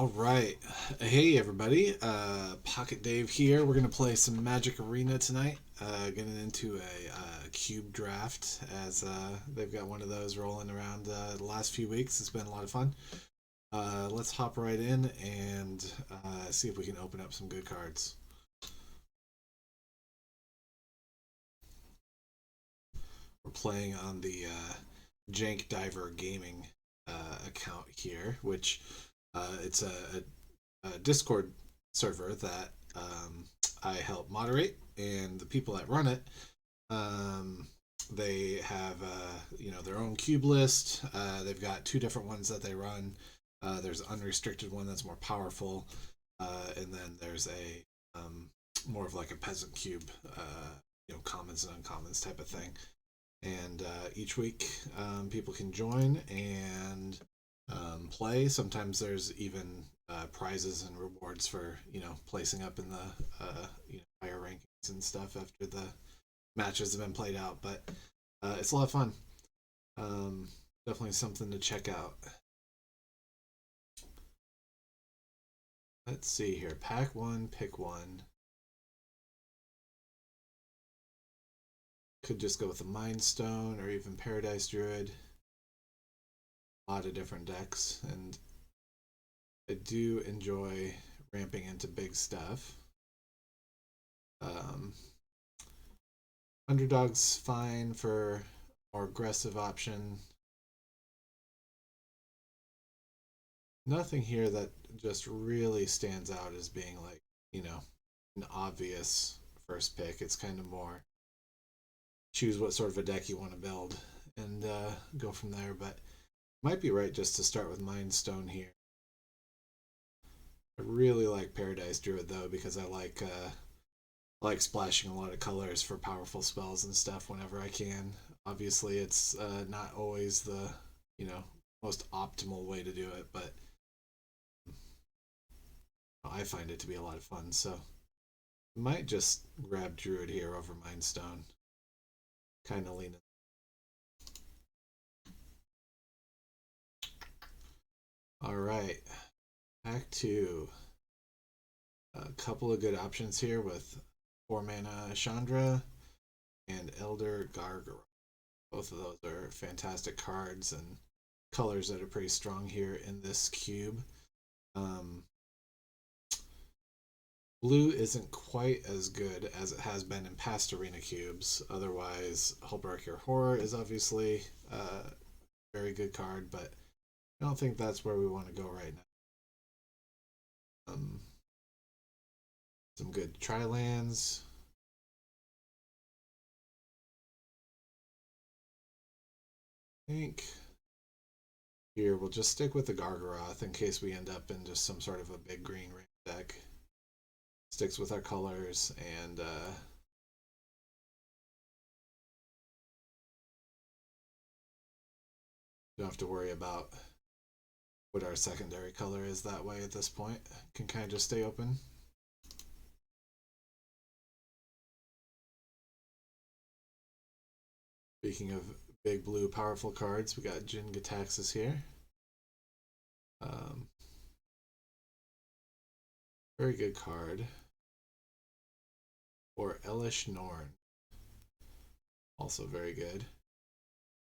All right. Hey, everybody. Pocketdave here. We're going to play some Magic Arena tonight. Getting into a cube draft as they've got one of those rolling around the last few weeks. It's been a lot of fun. Let's hop right in and see if we can open up some good cards. We're playing on the Jank Diver Gaming account here, which it's a Discord server that I help moderate, and the people that run it, um, they have their own cube list. They've got two different ones that they run. There's an unrestricted one that's more powerful, and then there's a more of like a peasant cube, commons and uncommons type of thing. And each week, people can join and play. Sometimes there's even prizes and rewards for placing up in the higher rankings and stuff after the matches have been played out. But it's a lot of fun. Definitely something to check out. Let's see here. Pack one, pick one. Could just go with the Mind Stone or even Paradise Druid. A lot of different decks, and I do enjoy ramping into big stuff. Underdog's fine for more aggressive option. Nothing here that just really stands out as being like, an obvious first pick. It's kind of more choose what sort of a deck you want to build and go from there. But might be right just to start with Mind Stone here. I really like Paradise Druid though, because I like splashing a lot of colors for powerful spells and stuff whenever I can. Obviously, it's not always the most optimal way to do it, but I find it to be a lot of fun. So I might just grab Druid here over Mind Stone. Kind of leaning. All right, Act 2. A couple of good options here with 4 mana Chandra and Elder Gargara. Both of those are fantastic cards and colors that are pretty strong here in this cube. Blue isn't quite as good as it has been in past arena cubes. Otherwise, Hullbreaker Your Horror is obviously a very good card, but I don't think that's where we want to go right now. Some good tri-lands. I think here we'll just stick with the Gargaroth in case we end up in just some sort of a big green ramp deck. Sticks with our colors, and don't have to worry about what our secondary color is that way at this point. Can kind of just stay open. Speaking of big blue powerful cards, we got Jin Gitaxis here. Very good card. Or Elish Norn. Also very good.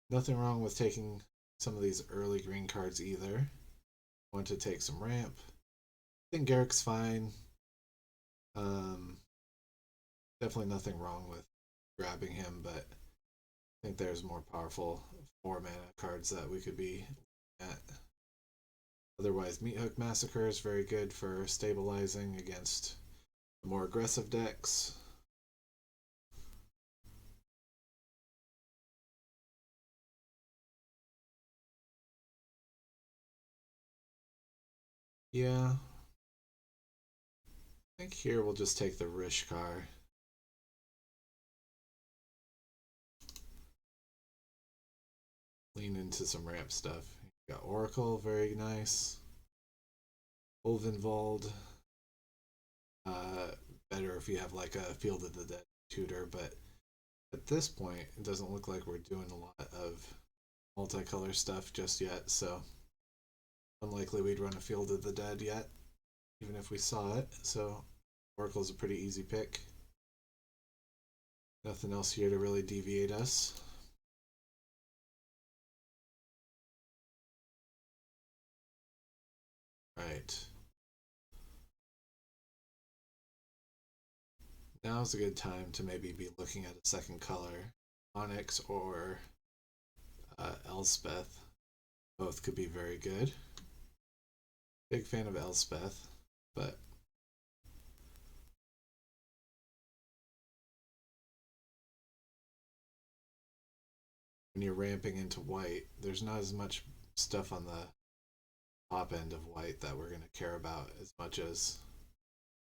Nothing wrong with taking some of these early green cards either. Want to take some ramp. I think Garrick's fine. Definitely nothing wrong with grabbing him, but I think there's more powerful 4 mana cards that we could be at. Otherwise, Meathook Massacre is very good for stabilizing against the more aggressive decks. Yeah. I think here we'll just take the Rishkar. Lean into some ramp stuff. You got Oracle, very nice. Ulvenwald. Better if you have like a Field of the Dead tutor, but at this point, it doesn't look like we're doing a lot of multicolor stuff just yet, so unlikely we'd run a Field of the Dead yet, even if we saw it. So Oracle's a pretty easy pick. Nothing else here to really deviate us. Right. Now's a good time to maybe be looking at a second color. Onyx or Elspeth. Both could be very good. Big fan of Elspeth, but when you're ramping into white, there's not as much stuff on the top end of white that we're going to care about as much as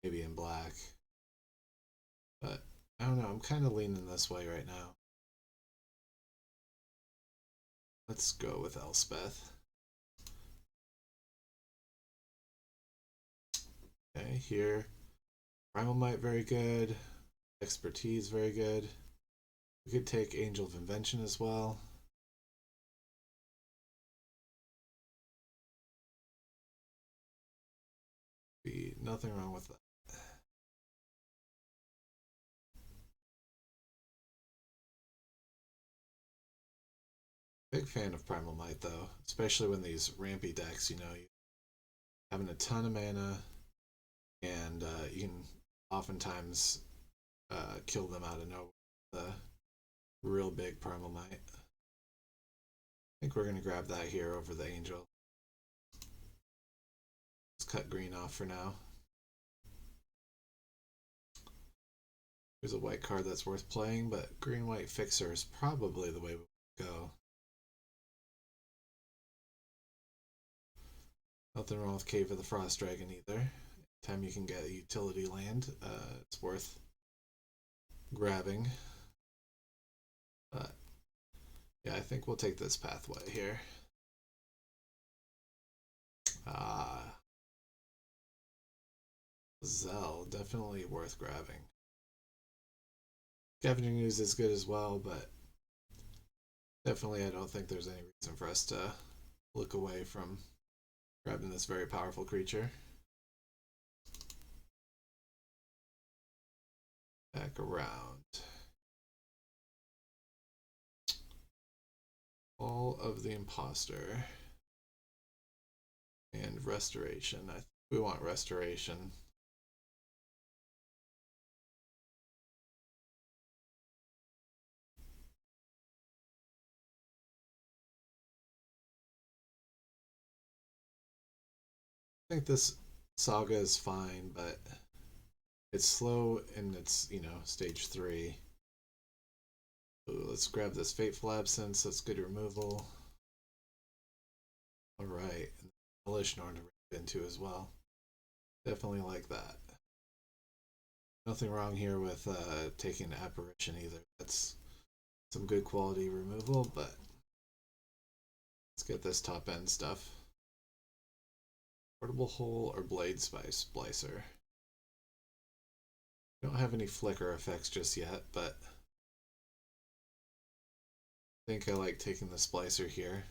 maybe in black. But I don't know, I'm kind of leaning this way right now. Let's go with Elspeth. Okay, here. Primal Might, very good. Expertise, very good. We could take Angel of Invention as well. Be nothing wrong with that. Big fan of Primal Might though, especially when these rampy decks, you know, you having a ton of mana, and you can oftentimes kill them out of nowhere. The real big Primal Might. I think we're gonna grab that here over the Angel. Let's cut green off for now. There's a white card that's worth playing, but green-white fixer is probably the way we go. Nothing wrong with Cave of the Frost Dragon either. Anytime you can get a utility land, it's worth grabbing. But yeah, I think we'll take this pathway here. Zell, definitely worth grabbing. Scavenging Ooze is good as well, but definitely I don't think there's any reason for us to look away from grabbing this very powerful creature. Back around. All of the Imposter. And Restoration. I think we want Restoration. I think this saga is fine, but it's slow and it's, you know, stage 3. Ooh, let's grab this Fateful Absence. That's good removal. Alright. Hellish Norn to ramp into as well. Definitely like that. Nothing wrong here with taking Apparition either. That's some good quality removal, but let's get this top end stuff. Portable Hole or Blade Spice Splicer. Don't have any flicker effects just yet, but I think I like taking the Splicer here.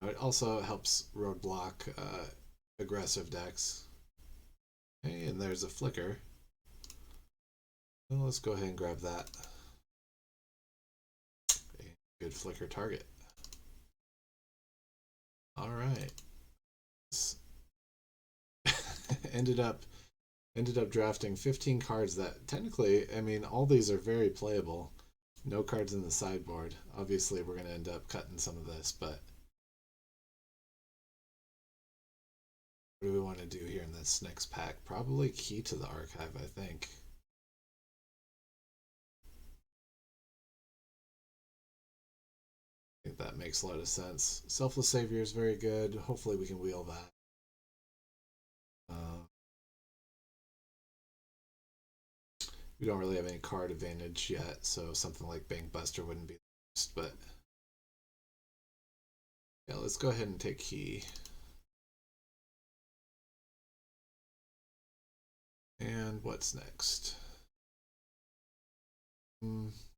It also helps roadblock aggressive decks. Okay, and there's a flicker. Well, let's go ahead and grab that. Okay, good flicker target. All right. ended up drafting 15 cards that technically, I mean, all these are very playable. No cards in the sideboard. Obviously, we're going to end up cutting some of this, but what do we want to do here in this next pack? Probably Key to the Archive, I think. I think that makes a lot of sense. Selfless Savior is very good. Hopefully we can wheel that. We don't really have any card advantage yet, so something like Bank Buster wouldn't be the worst, but yeah, let's go ahead and take Key. And what's next?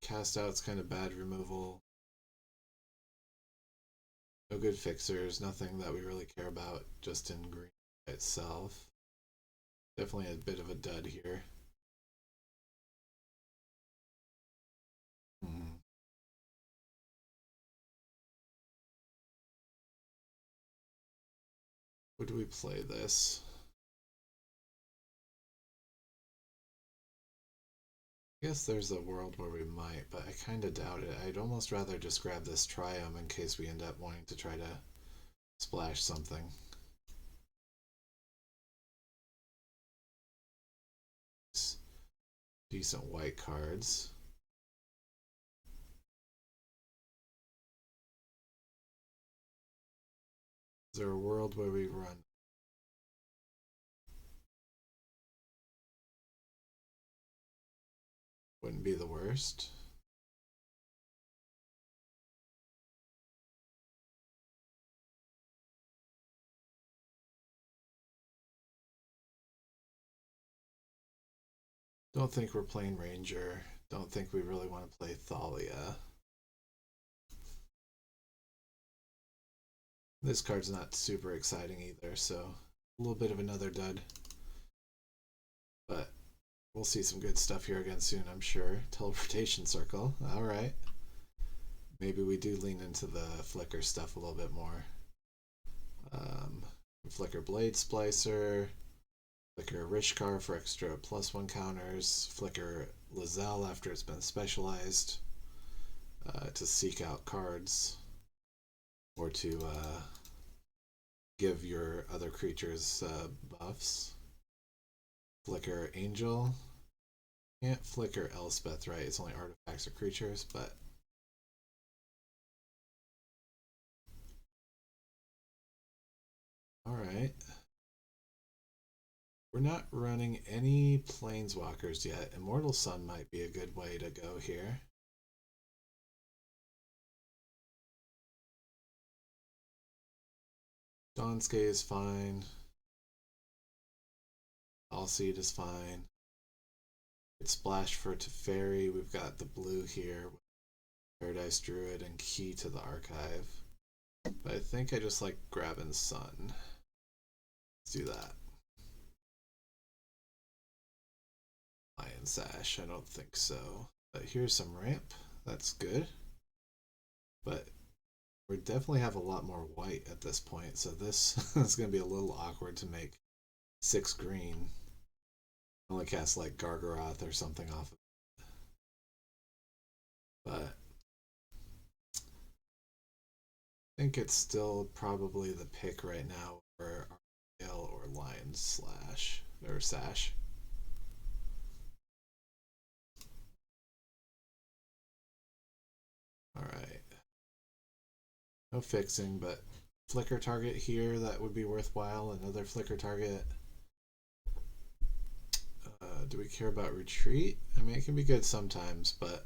Cast Out's kind of bad removal. No good fixers, nothing that we really care about just in green itself. Definitely a bit of a dud here. Would we play this? I guess there's a world where we might, but I kind of doubt it. I'd almost rather just grab this Triumph in case we end up wanting to try to splash something. Decent white cards. Is there a world where we run? Wouldn't be the worst. Don't think we're playing Ranger. Don't think we really want to play Thalia. This card's not super exciting either, so a little bit of another dud. But we'll see some good stuff here again soon, I'm sure. Teleportation Circle, alright. Maybe we do lean into the Flicker stuff a little bit more. Flicker Blade Splicer, Flicker Rishkar for extra +1 counters, Flicker Lizelle after it's been specialized to seek out cards or to give your other creatures buffs. Flicker Angel. Can't Flicker Elspeth, right? It's only artifacts or creatures, but alright. We're not running any Planeswalkers yet. Immortal Sun might be a good way to go here. Dawnskay is fine. Allseed is fine. It's Splash for Teferi. We've got the blue here. Paradise Druid and Key to the Archive. But I think I just like grabbing Sun. Let's do that. Lion Sash, I don't think so. But here's some ramp. That's good. But we definitely have a lot more white at this point, so this is going to be a little awkward to make 6 green. Only cast like Gargaroth or something off of it. But I think it's still probably the pick right now for Argale or Lion Slash or Sash. Alright. No fixing, but Flicker target here, that would be worthwhile. Another Flicker target. Do we care about retreat? I mean, it can be good sometimes, but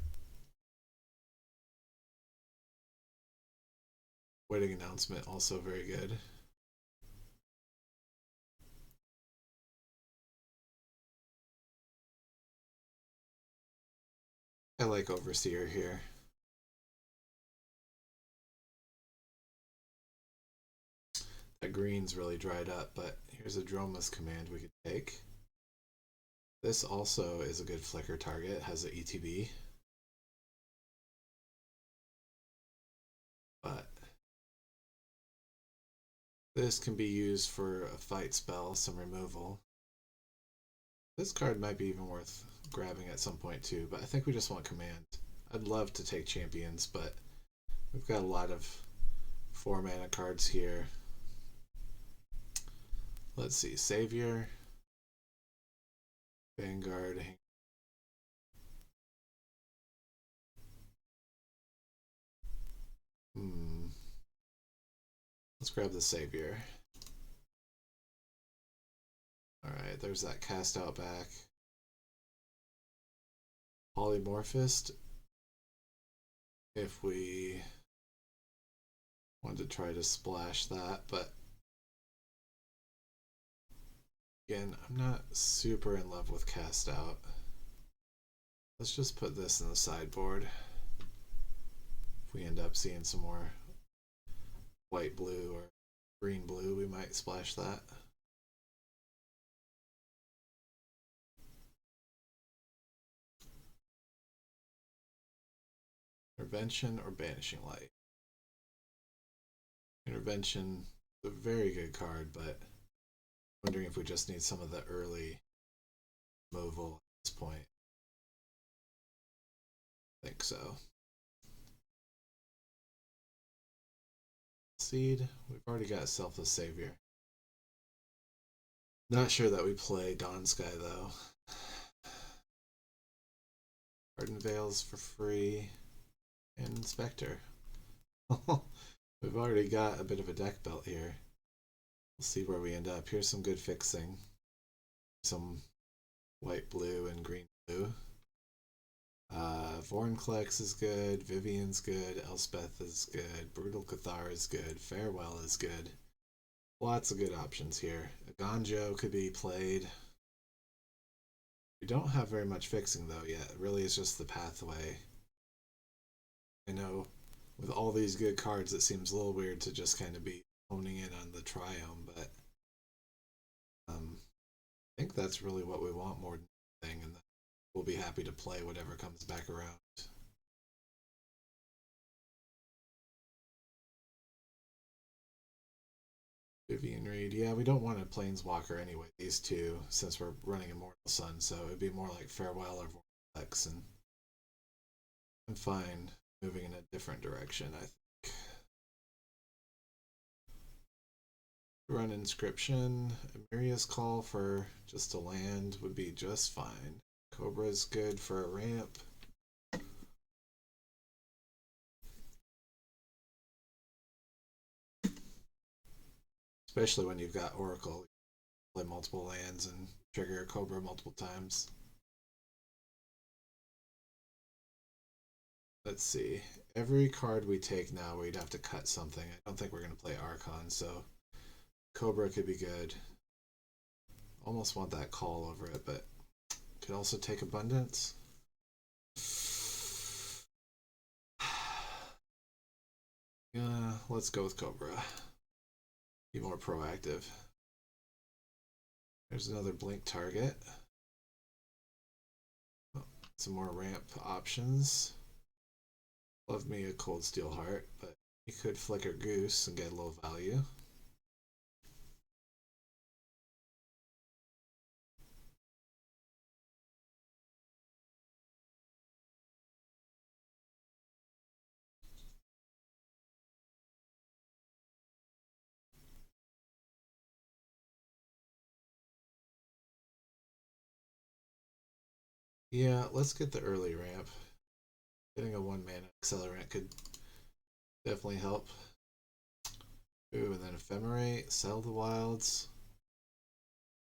Waiting Announcement also very good. I like Overseer here. That green's really dried up, but here's a Droma's Command we could take. This also is a good Flicker target, has an ETB. But this can be used for a fight spell, some removal. This card might be even worth grabbing at some point too, but I think we just want command. I'd love to take champions, but we've got a lot of 4 mana cards here. Let's see, Savior, Vanguard. Let's grab the Savior. Alright, there's that cast out back. Polymorphist. If we want to try to splash that, but again, I'm not super in love with cast out. Let's just put this in the sideboard. If we end up seeing some more white blue or green blue, we might splash that. Intervention or Banishing Light. Intervention is a very good card, but wondering if we just need some of the early removal at this point. I think so. Seed, we've already got Selfless Savior. Not sure that we play Dawn Sky though. Garden Veils for free. And Spectre. We've already got a bit of a deck belt here. We'll see where we end up. Here's some good fixing. Some white blue and green blue. Vorinclex is good, Vivian's good, Elspeth is good, Brutal Cathar is good, Farewell is good. Lots of good options here. A Gonjo could be played. We don't have very much fixing though yet. It really is just the pathway. I know with all these good cards it seems a little weird to just kind of be honing in on the Triome, but I think that's really what we want more than anything, and we'll be happy to play whatever comes back around. Vivian Reed, yeah, we don't want a Planeswalker anyway, these two, since we're running Immortal Sun, so it'd be more like Farewell or Vortex, and I'm fine moving in a different direction, I think. Run Inscription, Amiria's Call for just a land would be just fine. Cobra's good for a ramp. Especially when you've got Oracle. Play multiple lands and trigger a Cobra multiple times. Let's see. Every card we take now, we'd have to cut something. I don't think we're going to play Archon, so Cobra could be good. Almost want that call over it, but could also take Abundance. Let's go with Cobra. Be more proactive. There's another blink target. Oh, some more ramp options. Love me a Cold Steel Heart, but you could Flicker Goose and get a little value. Yeah, let's get the early ramp. Getting a 1-mana accelerant could definitely help. Ooh, and then Ephemerate, Sell the Wilds.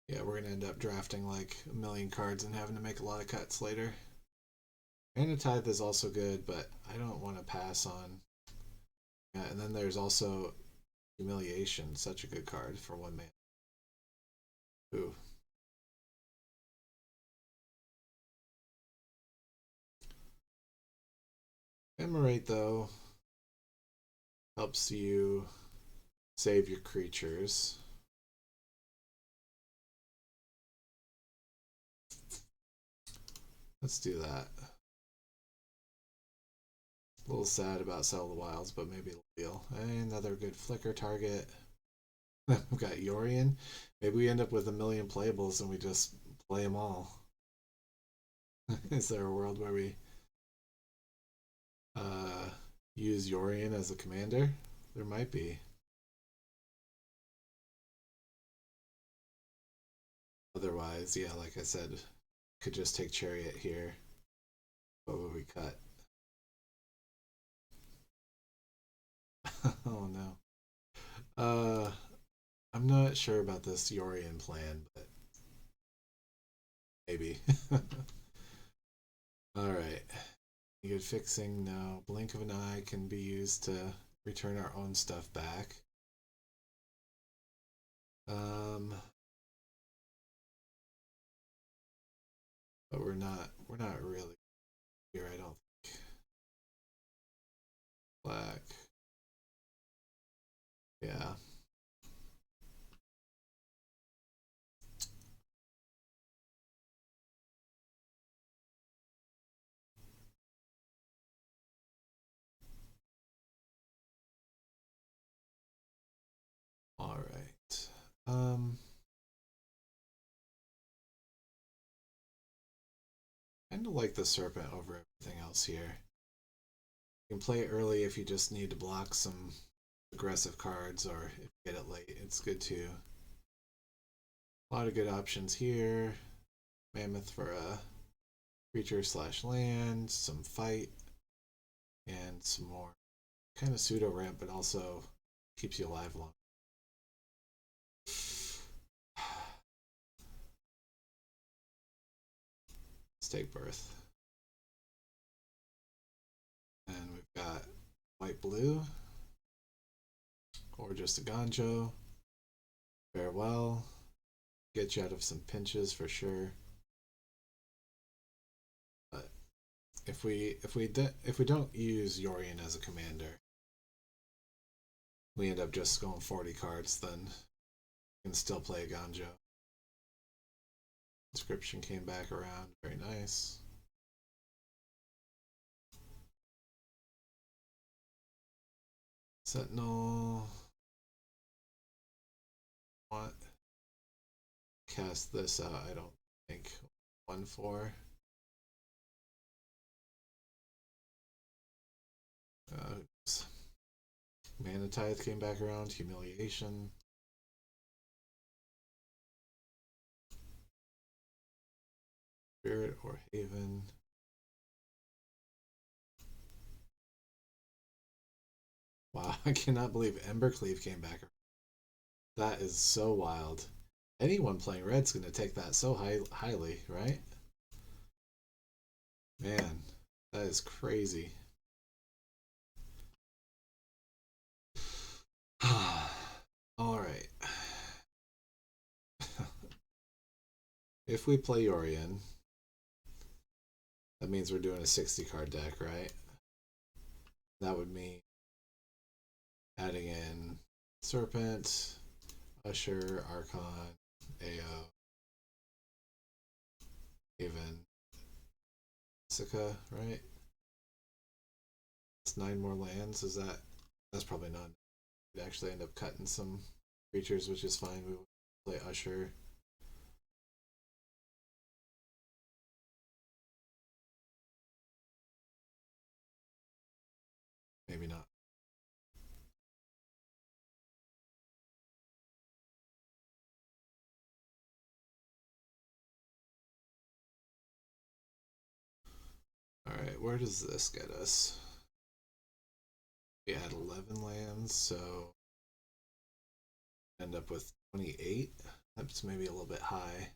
Yeah, we're going to end up drafting like a million cards and having to make a lot of cuts later. Tithe is also good, but I don't want to pass on. Yeah, and then there's also Humiliation, such a good card for 1 mana. Ooh. Ephemerate, though, helps you save your creatures. Let's do that. A little sad about Sell the Wilds, but maybe it'll deal. Another good flicker target. We've got Yorion. Maybe we end up with a million playables and we just play them all. Is there a world where we use Yorion as a commander? There might be. Otherwise, yeah, like I said, could just take Chariot here. What would we cut? Oh no. I'm not sure about this Yorion plan, but maybe. Alright. Good fixing, no. Blink of an eye can be used to return our own stuff back. But we're not really here, I don't think. Black. Yeah. All right. Kind of like the serpent over everything else here. You can play it early if you just need to block some aggressive cards, or if you get it late, it's good too. A lot of good options here. Mammoth for a creature slash land, some fight, and some more kind of pseudo ramp, but also keeps you alive long. Let's take birth. And we've got white blue, or just a Ganjo. Farewell. Get you out of some pinches for sure. But if we don't use Yorion as a commander, we end up just going 40 cards, then we can still play a Ganjo. Inscription came back around, very nice. Sentinel. What? Cast this out, I don't think. 1-4. Mana Tithe came back around, Humiliation. Spirit or Haven. Wow, I cannot believe Embercleave came back around. That is so wild. Anyone playing red's going to take that so highly, right? Man, that is crazy. All right. If we play Yorion, that means we're doing a 60 card deck, right? That would mean adding in Serpent, Usher, Archon, AO, Haven, Sika, right? It's 9 more lands. That's probably not. We'd actually end up cutting some creatures, which is fine. We would play Usher. Maybe not. Alright, where does this get us? We had 11 lands, so end up with 28. That's maybe a little bit high.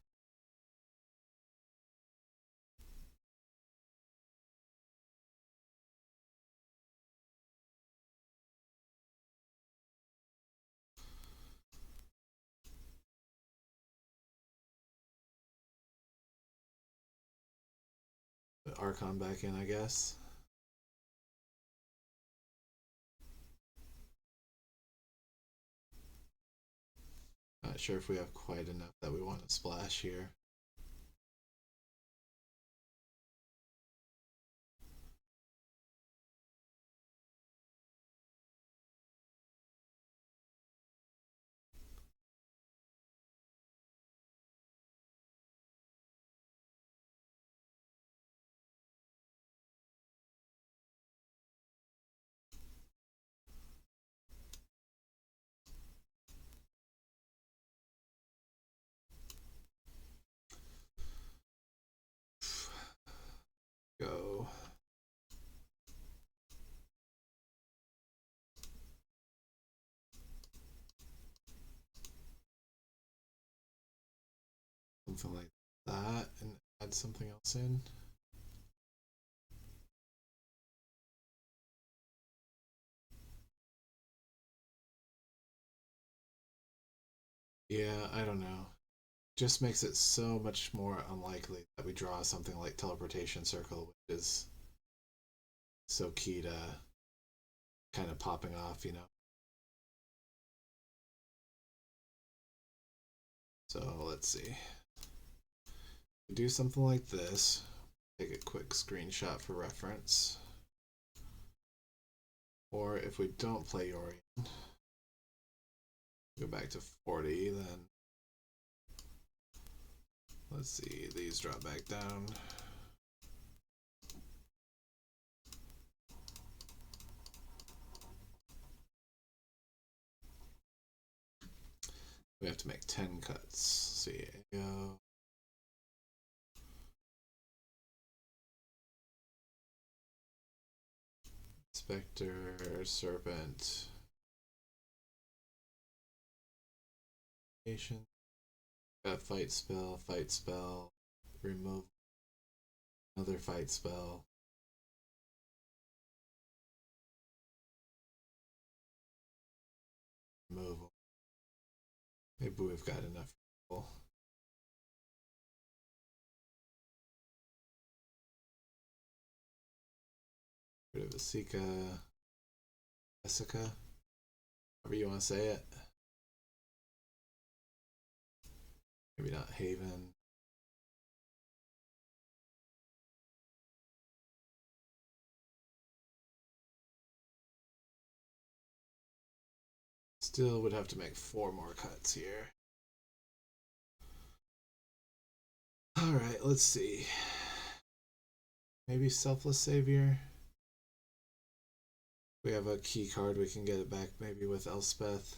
Put Archon back in, I guess. Not sure if we have quite enough that we want to splash here. Go. Something like that, and add something else in. Yeah, I don't know. Just makes it so much more unlikely that we draw something like Teleportation Circle, which is so key to kind of popping off, you know? So let's see. Do something like this. Take a quick screenshot for reference. Or if we don't play Yorion, go back to 40, then let's see, these drop back down. We have to make 10 cuts. See, go. Spectre, Serpent, fight spell, remove, another fight spell, removal. Maybe we've got enough people. Rid of Asika, Jessica, however you want to say it. Maybe not Haven. Still would have to make 4 more cuts here. Alright, let's see. Maybe Selfless Savior. We have a key card, we can get it back maybe with Elspeth.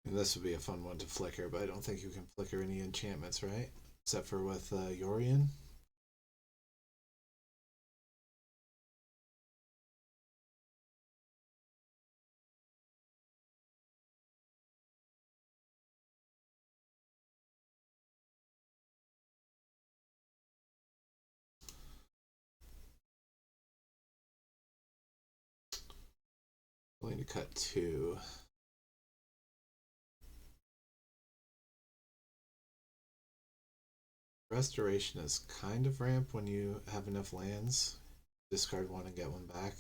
And this would be a fun one to flicker, but I don't think you can flicker any enchantments, right? Except for with Yorion. Going to cut 2. Restoration is kind of ramp when you have enough lands. Discard 1 and get 1 back.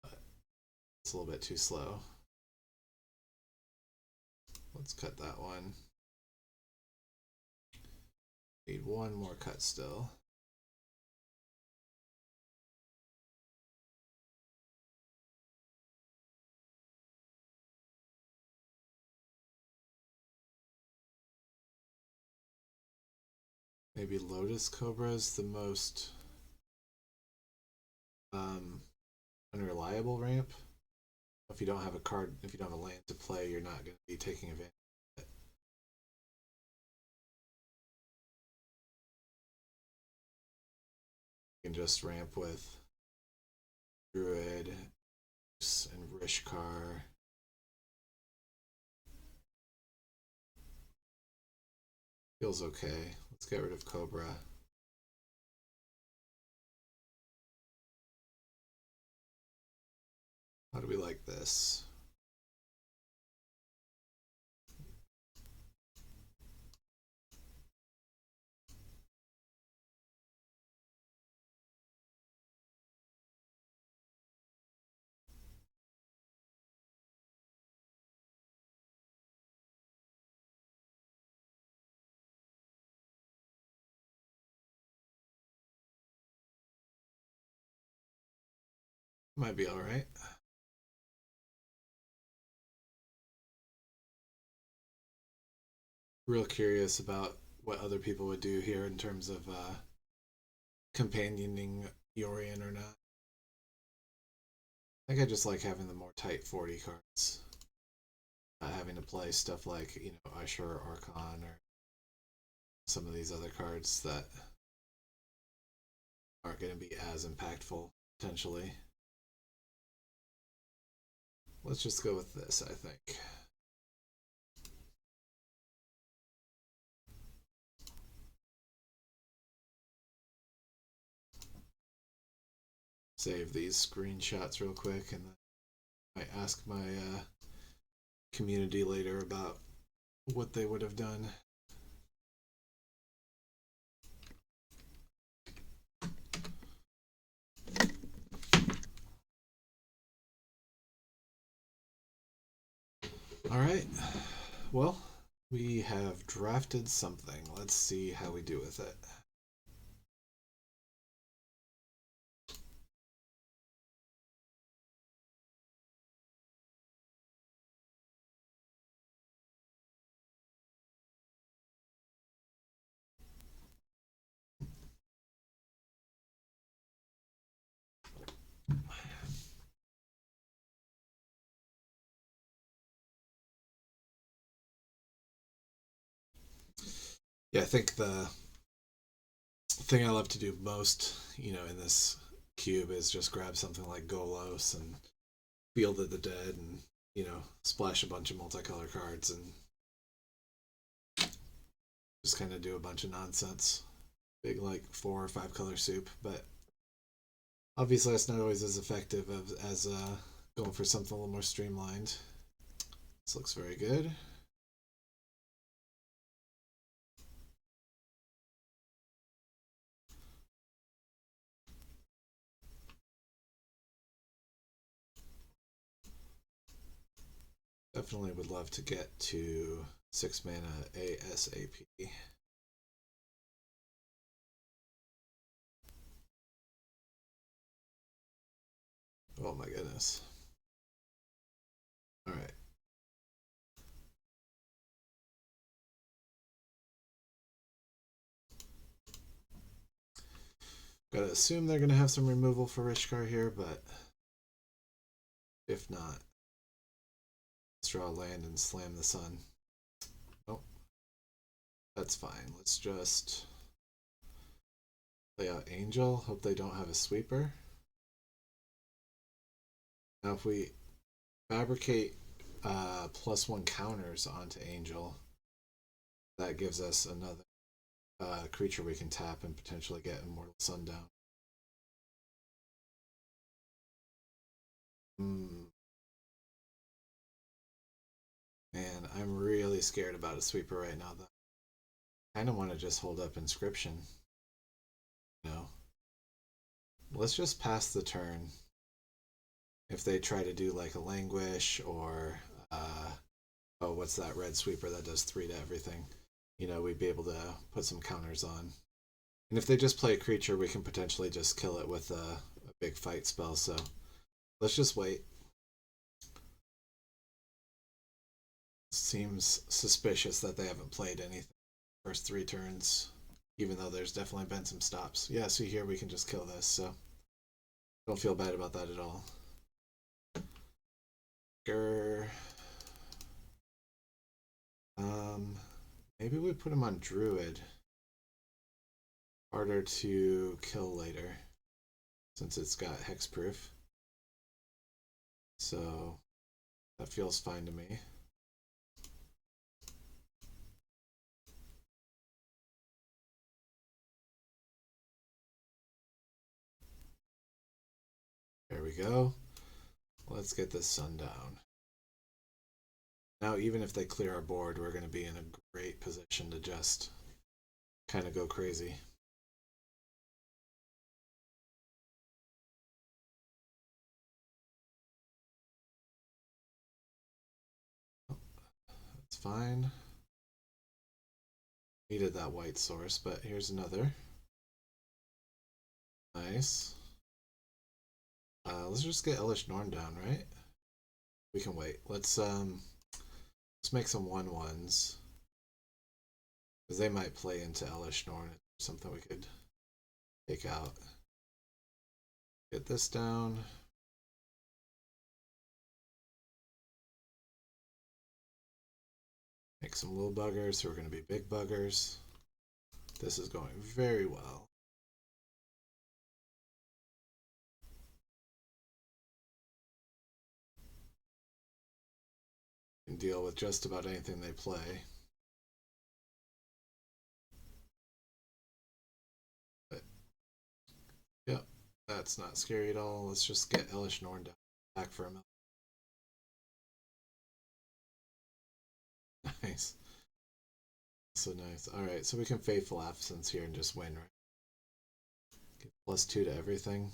But it's a little bit too slow. Let's cut that one. Need 1 more cut still. Maybe Lotus Cobra is the most unreliable ramp. If you don't have a card, if you don't have a land to play, you're not going to be taking advantage of it. You can just ramp with Druid and Rishkar. Feels okay. Let's get rid of Cobra. How do we like this? Might be alright. Real curious about what other people would do here in terms of companioning Yorion or not. I think I just like having the more tight 40 cards. Not having to play stuff like, you know, Usher or Archon or some of these other cards that aren't going to be as impactful, potentially. Let's just go with this, I think. save these screenshots real quick, and then I might ask my community later about what they would have done. All right. Well, we have drafted something. Let's see how we do with it. Yeah, I think the thing I love to do most, in this cube is just grab something like Golos and Field of the Dead and, splash a bunch of multicolor cards and just kind of do a bunch of nonsense. Big, like, 4 or 5 color soup, but obviously that's not always as effective as going for something a little more streamlined. This looks very good. Definitely would love to get to 6 mana ASAP. Oh my goodness. Alright. Gotta assume they're gonna have some removal for Rishkar here, but if not, let's draw a land and slam the sun. Nope. That's fine. Let's just play out Angel. Hope they don't have a sweeper. Now if we fabricate +1 counters onto Angel, that gives us another creature we can tap and potentially get Immortal Sundown. Man, I'm really scared about a sweeper right now, though. I kind of want to just hold up Inscription. No. Let's just pass the turn. If they try to do like a Languish or, oh, what's that red sweeper that does 3 to everything? We'd be able to put some counters on. And if they just play a creature, we can potentially just kill it with a big fight spell, so let's just wait. Seems suspicious that they haven't played anything first 3 turns, even though there's definitely been some stops. Yeah, see here, we can just kill this, so don't feel bad about that at all. Grr. Maybe we put him on Druid. Harder to kill later, since it's got hexproof. So that feels fine to me. There we go. Let's get this sun down. Now, even if they clear our board, we're going to be in a great position to just kind of go crazy. That's fine. Needed that white source, but here's another. Nice. Let's just get Elish Norn down, right? We can wait. Let's make some 1/1s. Because they might play into Elish Norn. Something we could take out. Get this down. Make some little buggers who are going to be big buggers. This is going very well. Can deal with just about anything they play. But, yeah, That's not scary at all. Let's just get Elish Norn back for a minute. Nice. So nice. Alright, so we can Faithful Absence here and just win, right? Get +2 to everything.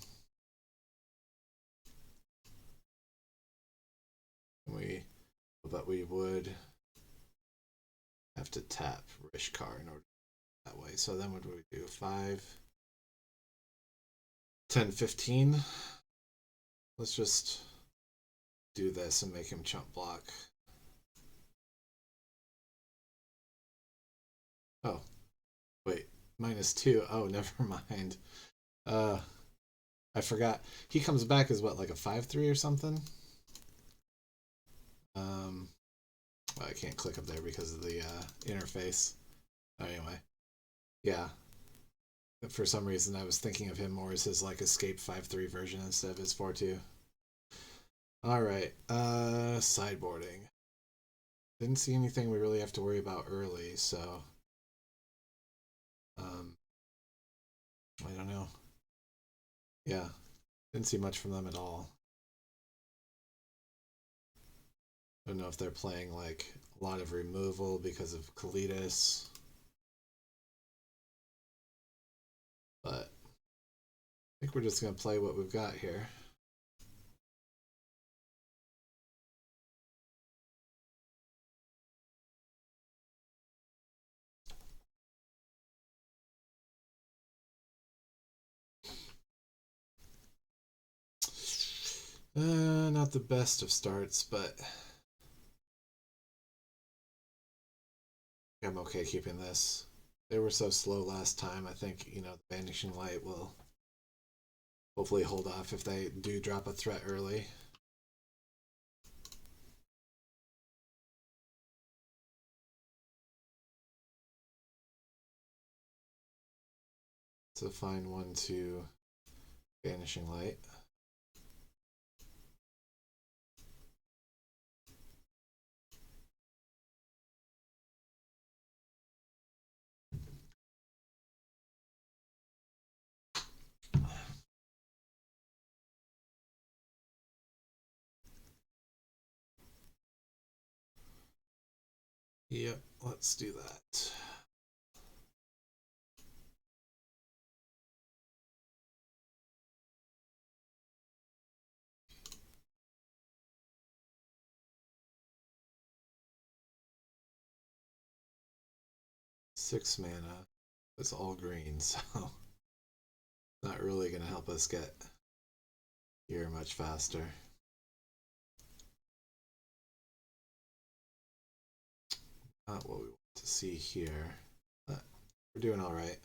But we would have to tap Rishkar in order that way. So then what do we do? 5, 10, 15. Let's just do this and make him chump block. Oh, wait, -2. Oh, never mind. I forgot. He comes back as what, like a 5/3 or something? Well, I can't click up there because of the interface. Anyway, yeah. For some reason, I was thinking of him more as his like escape 5/3 version instead of his 4/2. All right, sideboarding. Didn't see anything we really have to worry about early, so I don't know. Yeah, didn't see much from them at all. I don't know if they're playing like a lot of removal because of Kalidas, but I think we're just gonna play what we've got here. Not the best of starts, but I'm okay keeping this. They were so slow last time. I think, you know, the Vanishing Light will hopefully hold off if they do drop a threat early. So find 1, 2, Vanishing Light. Yep, let's do that. Six mana. It's all green, so not really going to help us get here much faster. Not what we want to see here, but we're doing all right.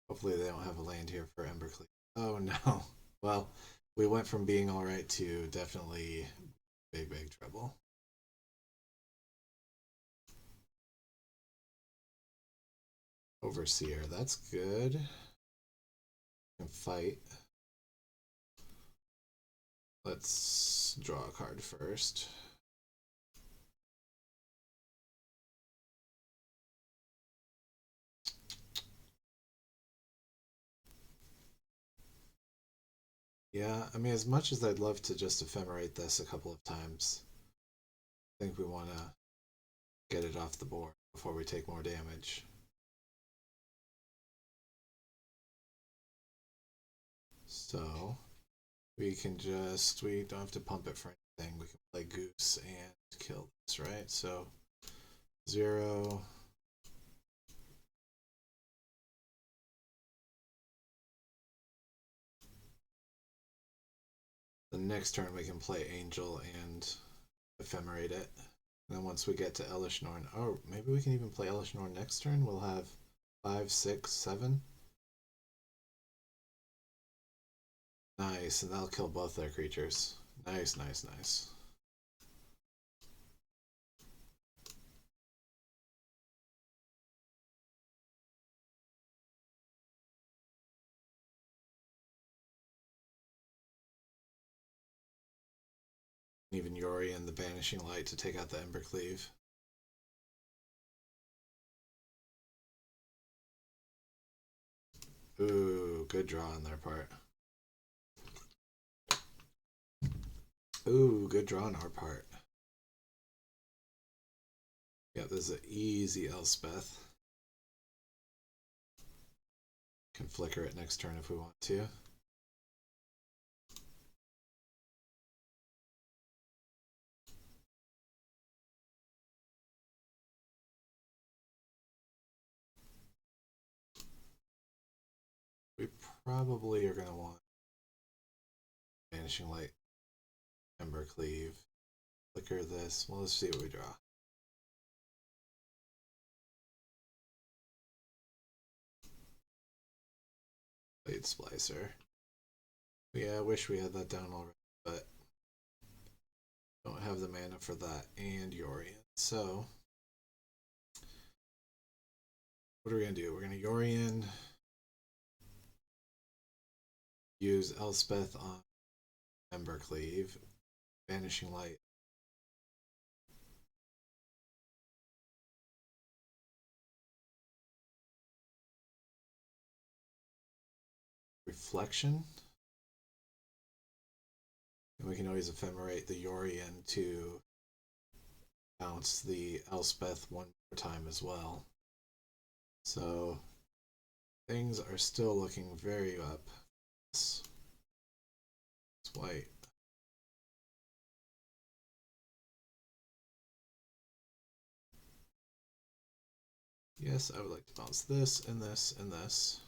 Hopefully they don't have a land here for Embercleave. Oh no. Well, we went from being all right to definitely big, big trouble. Overseer, that's good. Can fight. Let's draw a card first. Yeah, I mean, as much as I'd love to just ephemerate this a couple of times, I think we want to get it off the board before we take more damage. So we don't have to pump it for anything. We can play Goose and kill this, right? So 0. The next turn we can play Angel and ephemerate it. And then once we get to Elish Norn, oh, maybe we can even play Elish Norn next turn. We'll have 5, 6, 7. Nice, and that'll kill both their creatures. Nice, nice, nice. Even Yori and the Banishing Light to take out the Embercleave. Ooh, good draw on their part. Ooh, good draw on our part. Yep, this is an easy Elspeth. Can flicker it next turn if we want to. We probably are going to want Vanishing Light, Ember Cleave, flicker this. Well, let's see what we draw. Blade Splicer. Yeah, I wish we had that down already, but don't have the mana for that and Yorion. So, what are we going to do? We're going to Yorion, use Elspeth on Ember Cleave, Vanishing Light. Reflection. And we can always ephemerate the Yorion to bounce the Elspeth one more time as well. So things are still looking very up. It's white. Yes, I would like to bounce this and this and this.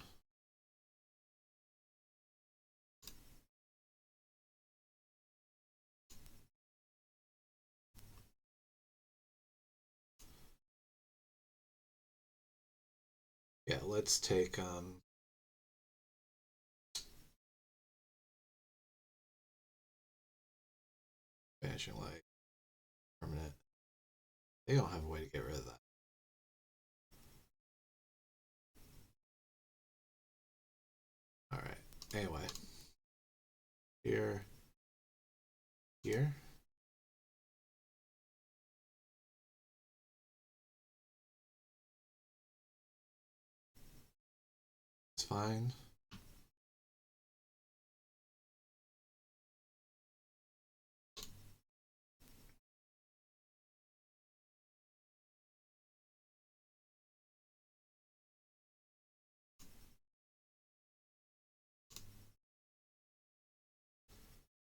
Yeah, let's take Vanishing Light, permanent. They don't have a way to get rid of that. Alright, anyway. Here. Here. It's fine.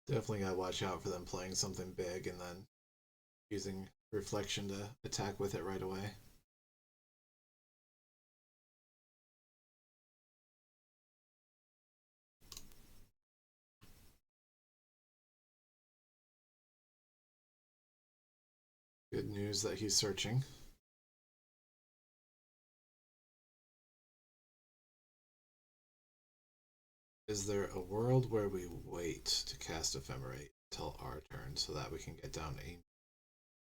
Definitely gotta watch out for them playing something big and then using reflection to attack with it right away. Good news that he's searching. Is there a world where we wait to cast Ephemerate until our turn so that we can get down a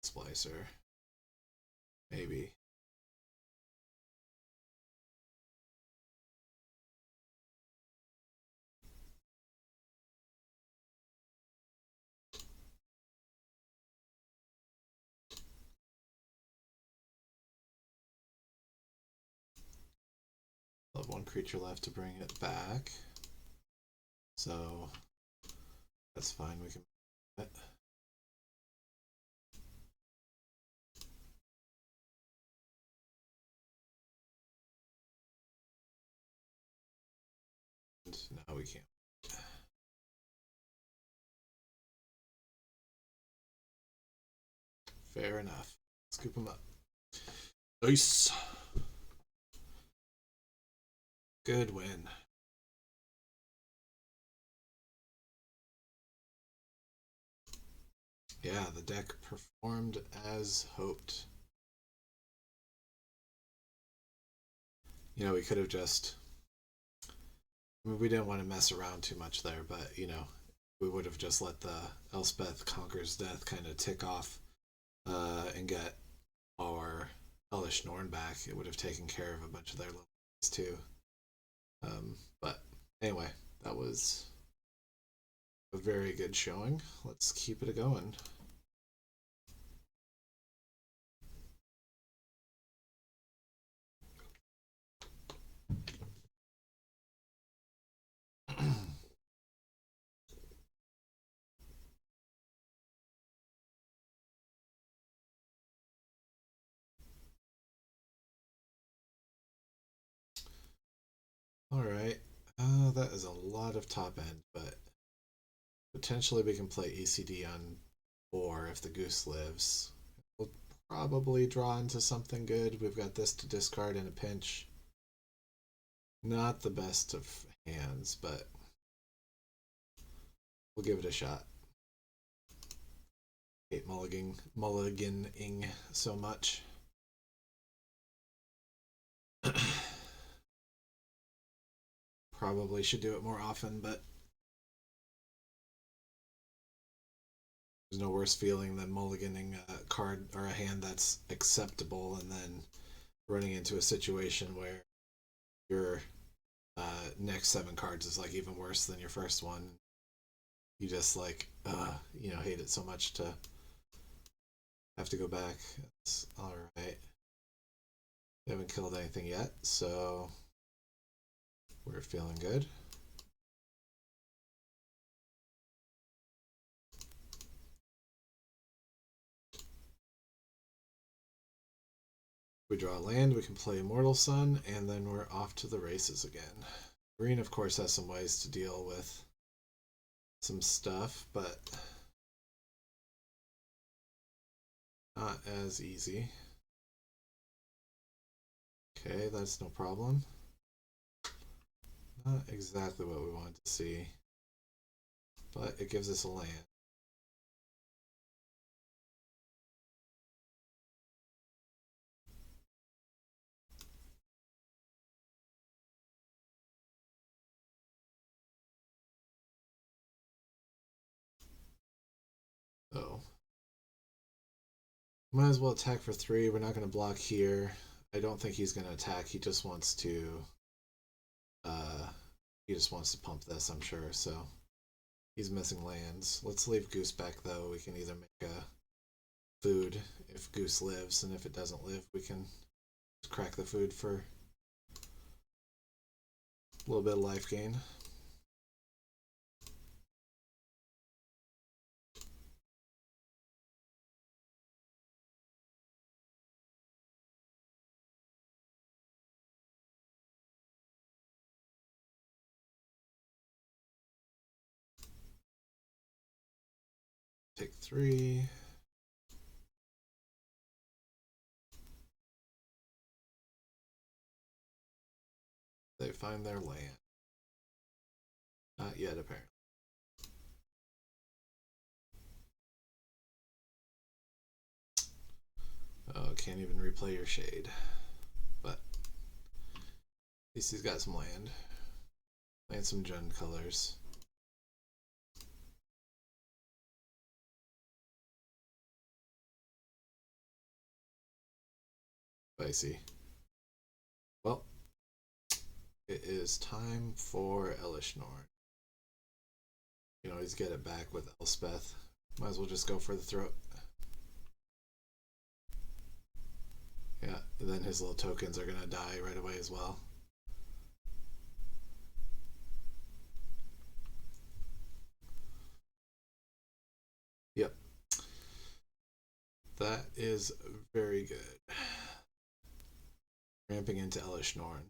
Splicer? Maybe. I'll have one creature left to bring it back. So that's fine, we can do that. And now we can't. Fair enough. Scoop him up. Nice. Good win. Yeah, the deck performed as hoped. You know, we could have just. I mean, we didn't want to mess around too much there, but, you know, we would have just let the Elspeth Conquers Death kind of tick off and get our Hellish Norn back. It would have taken care of a bunch of their little things too. But anyway, that was a very good showing. Let's keep it going. that is a lot of top end, but potentially we can play ECD on 4 if the goose lives. We'll probably draw into something good. We've got this to discard in a pinch. Not the best of hands, but we'll give it a shot. Hate mulliganing so much. Probably should do it more often, but there's no worse feeling than mulliganing a card or a hand that's acceptable and then running into a situation where your next 7 cards is like even worse than your first one. You just like hate it so much to have to go back. It's all right. We haven't killed anything yet, so we're feeling good. We draw land, we can play Immortal Sun, and then we're off to the races again. Green, of course, has some ways to deal with some stuff, but not as easy. Okay, that's no problem. Not exactly what we wanted to see, but it gives us a land. So, might as well attack for 3. We're not going to block here. I don't think he's going to attack. He just wants to pump this, I'm sure. So he's missing lands. Let's leave Goose back though. We can either make a food if Goose lives, and if it doesn't live, we can crack the food for a little bit of life gain. Take 3. They find their land. Not yet, apparently. Oh, can't even replay your shade. But at least he's got some land. And some gen colors. Spicy. Well, it is time for Elishnorn. You can always get it back with Elspeth. Might as well just go for the throat. Yeah, and then his little tokens are gonna die right away as well. Yep. That is very good. Ramping into Elishnorn.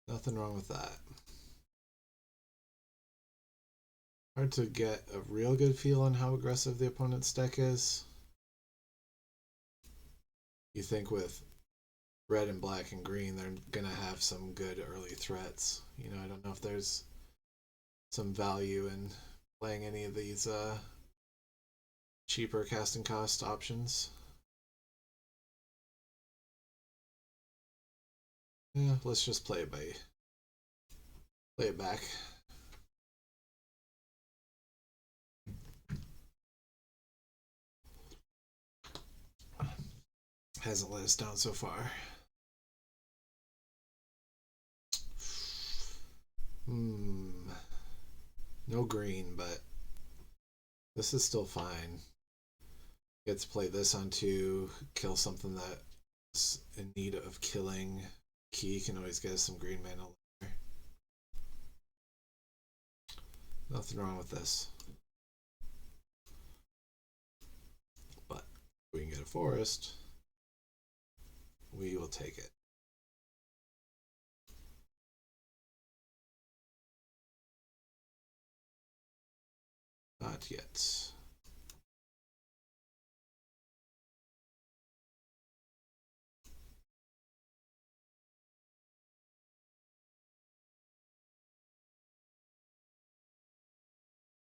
Nothing wrong with that. Hard to get a real good feel on how aggressive the opponent's deck is. You think with red and black and green, they're gonna have some good early threats. You know, I don't know if there's some value in playing any of these cheaper casting cost options. Yeah, let's just play it back. Hasn't let us down so far. No green, but this is still fine. Get to play this on 2, kill something that's in need of killing. Key can always get us some green mana later. Nothing wrong with this. But we can get a forest. we will take it. Not yet.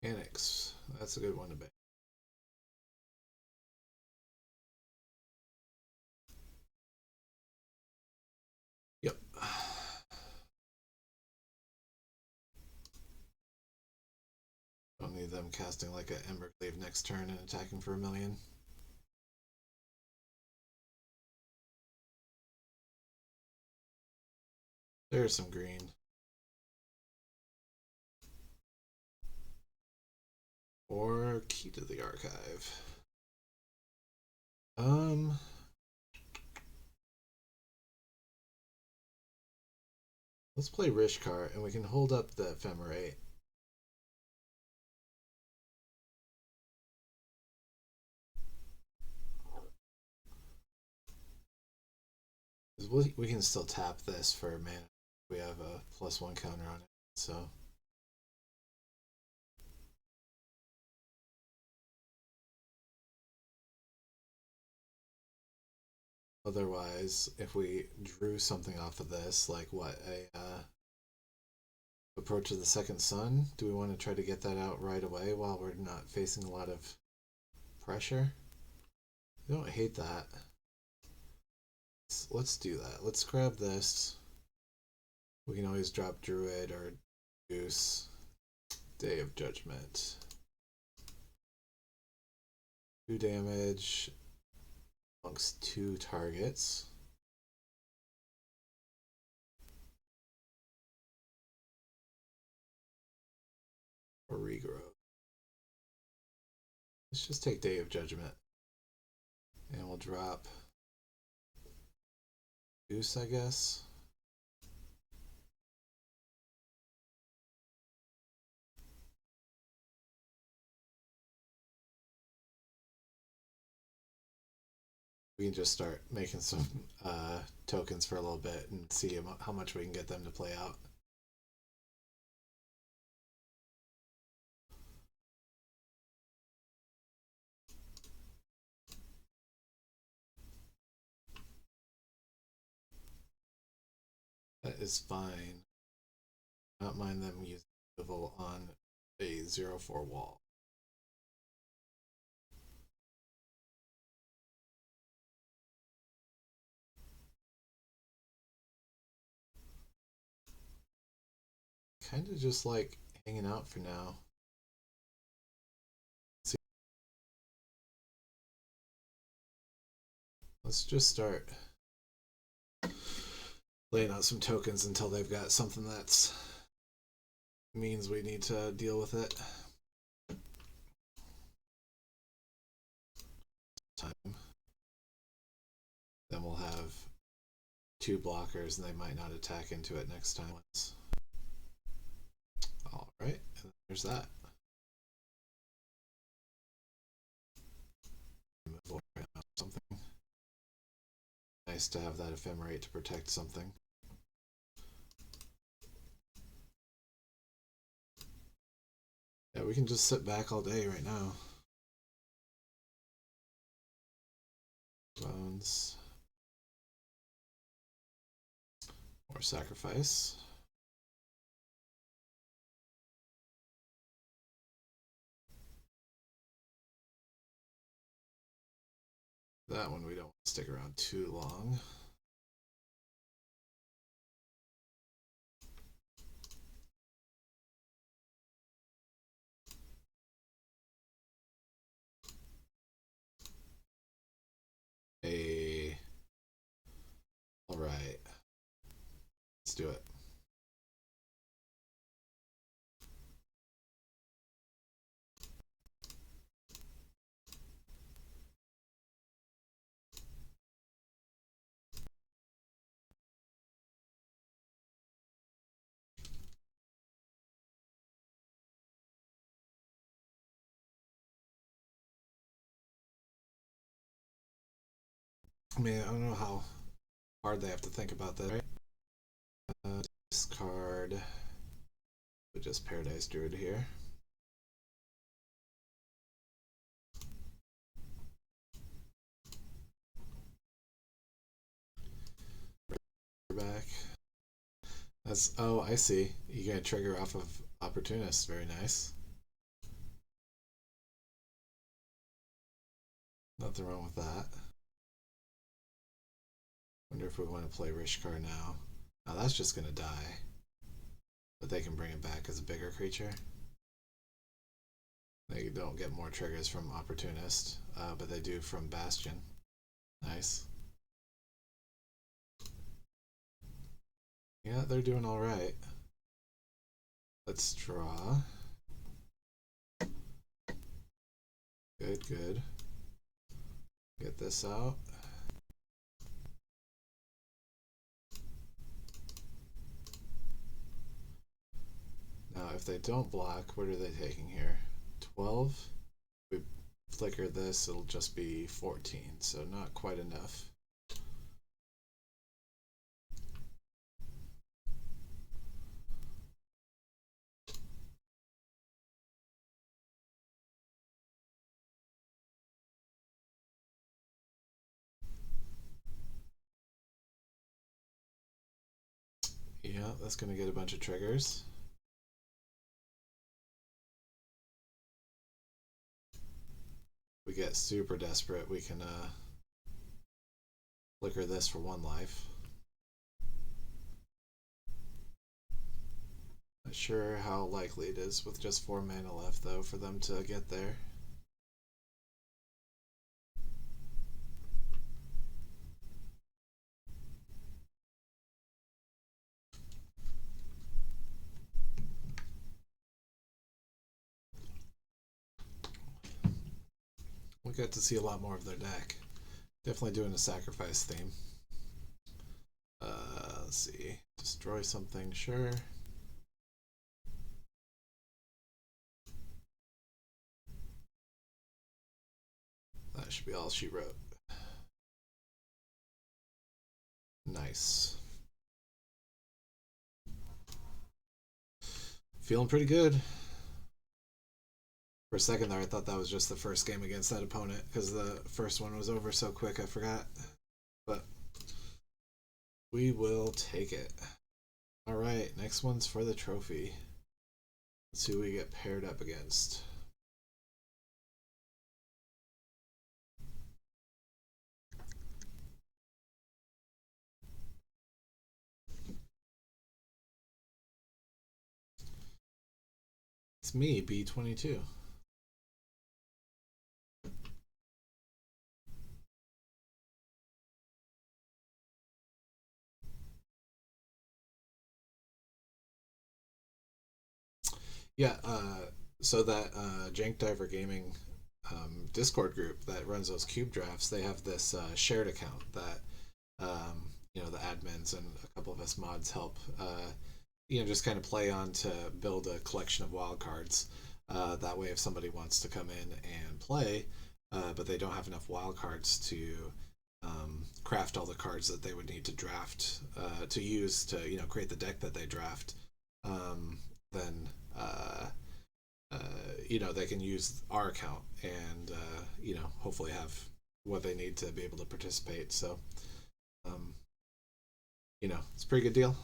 Mechanics. That's a good one to bet. Yep. Don't need them casting like an Embercleave next turn and attacking for 1,000,000. There's some green. Or Key to the Archive. Let's play Rishkar and we can hold up the Ephemerate. We can still tap this for mana. We have a +1 counter on it, so. Otherwise, if we drew something off of this, like what, a Approach of the Second Sun, do we want to try to get that out right away while we're not facing a lot of pressure? I don't hate that. Let's do that. Let's grab this. We can always drop Druid or Goose. Day of Judgment. 2 damage amongst 2 targets. Or regrow. Let's just take Day of Judgment. And we'll drop Goose, I guess. We can just start making some tokens for a little bit and see how much we can get them to play out. That is fine. I don't mind them using Swivel on a 0/4 wall. Kind of just like hanging out for now. Let's just start laying out some tokens until they've got something that's means we need to deal with it. Time. Then we'll have 2 blockers and they might not attack into it next time. Alright, and there's that. Something. Nice to have that Ephemerate to protect something. Yeah, we can just sit back all day right now. Bones. Or sacrifice. That one we don't want to stick around too long. Alright. Let's do it. I mean, I don't know how hard they have to think about that. Right? Discard. We just Paradise Druid here. Back. That's, oh, I see. You get a trigger off of Opportunist. Very nice. Nothing wrong with that. Wonder if we want to play Rishkar now. Now that's just going to die. But they can bring it back as a bigger creature. They don't get more triggers from Opportunist, but they do from Bastion. Nice. Yeah, they're doing alright. Let's draw. Good, good. Get this out. Now, if they don't block, what are they taking here? 12? We flicker this, it'll just be 14, so not quite enough. Yeah, that's going to get a bunch of triggers. We get super desperate, we can flicker this for 1 life. Not sure how likely it is with just 4 mana left though for them to get there. We got to see a lot more of their deck. Definitely doing a sacrifice theme. Let's see. Destroy something, sure. That should be all she wrote. Nice. Feeling pretty good. For a second there, I thought that was just the first game against that opponent because the first one was over so quick I forgot. But we will take it. Alright, next one's for the trophy. Let's see who we get paired up against. It's me, B22. Yeah, so that Jank Diver Gaming Discord group that runs those cube drafts, they have this shared account that you know, the admins and a couple of us mods help you know, just kind of play on to build a collection of wildcards. That way, if somebody wants to come in and play, but they don't have enough wildcards to craft all the cards that they would need to draft to use to, you know, create the deck that they draft, then you know, they can use our account and you know, hopefully have what they need to be able to participate. So you know, it's a pretty good deal.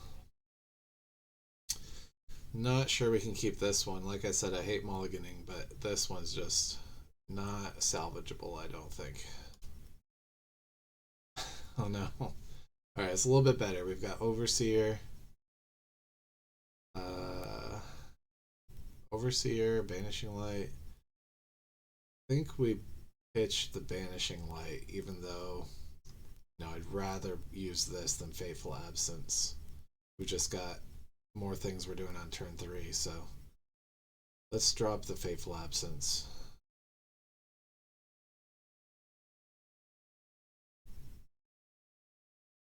Not sure we can keep this one. Like I said, I hate mulliganing, but this one's just not salvageable, I don't think. Oh no. Alright, it's a little bit better. We've got Overseer. Overseer, Banishing Light. I think we pitched the Banishing Light, even though, you know, I'd rather use this than Fateful Absence. We just got more things we're doing on turn 3, so let's drop the Fateful Absence.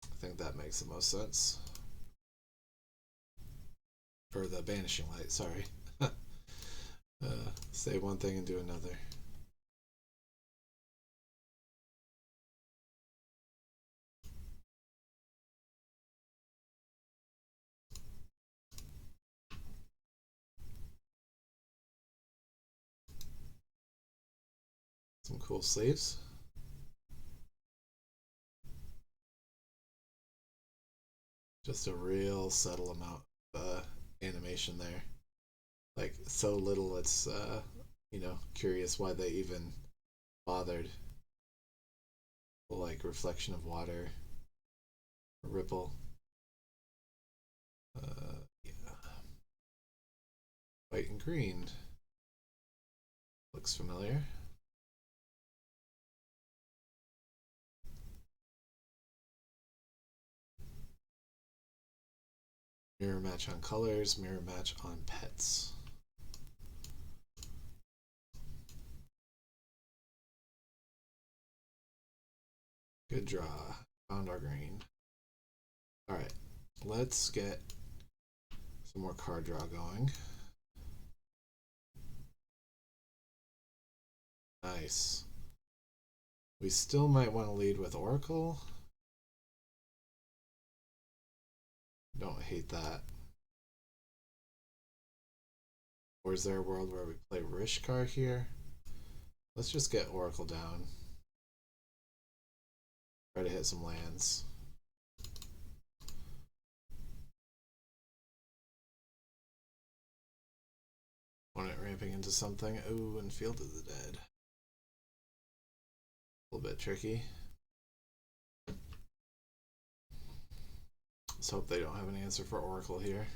I think that makes the most sense. Or the Banishing Light, sorry. Say one thing and do another. Some cool sleeves. Just a real subtle amount of animation there. Like, so little it's, curious why they even bothered. Like, reflection of water, a ripple. Yeah. White and green. Looks familiar. Mirror match on colors, mirror match on pets. Good draw. Found our green. Alright, let's get some more card draw going. Nice. We still might want to lead with Oracle. Don't hate that. Or is there a world where we play Rishkar here? Let's just get Oracle down. Try to hit some lands. Opponent ramping into something. Ooh, and Field of the Dead. A little bit tricky. Let's hope they don't have an answer for Oracle here.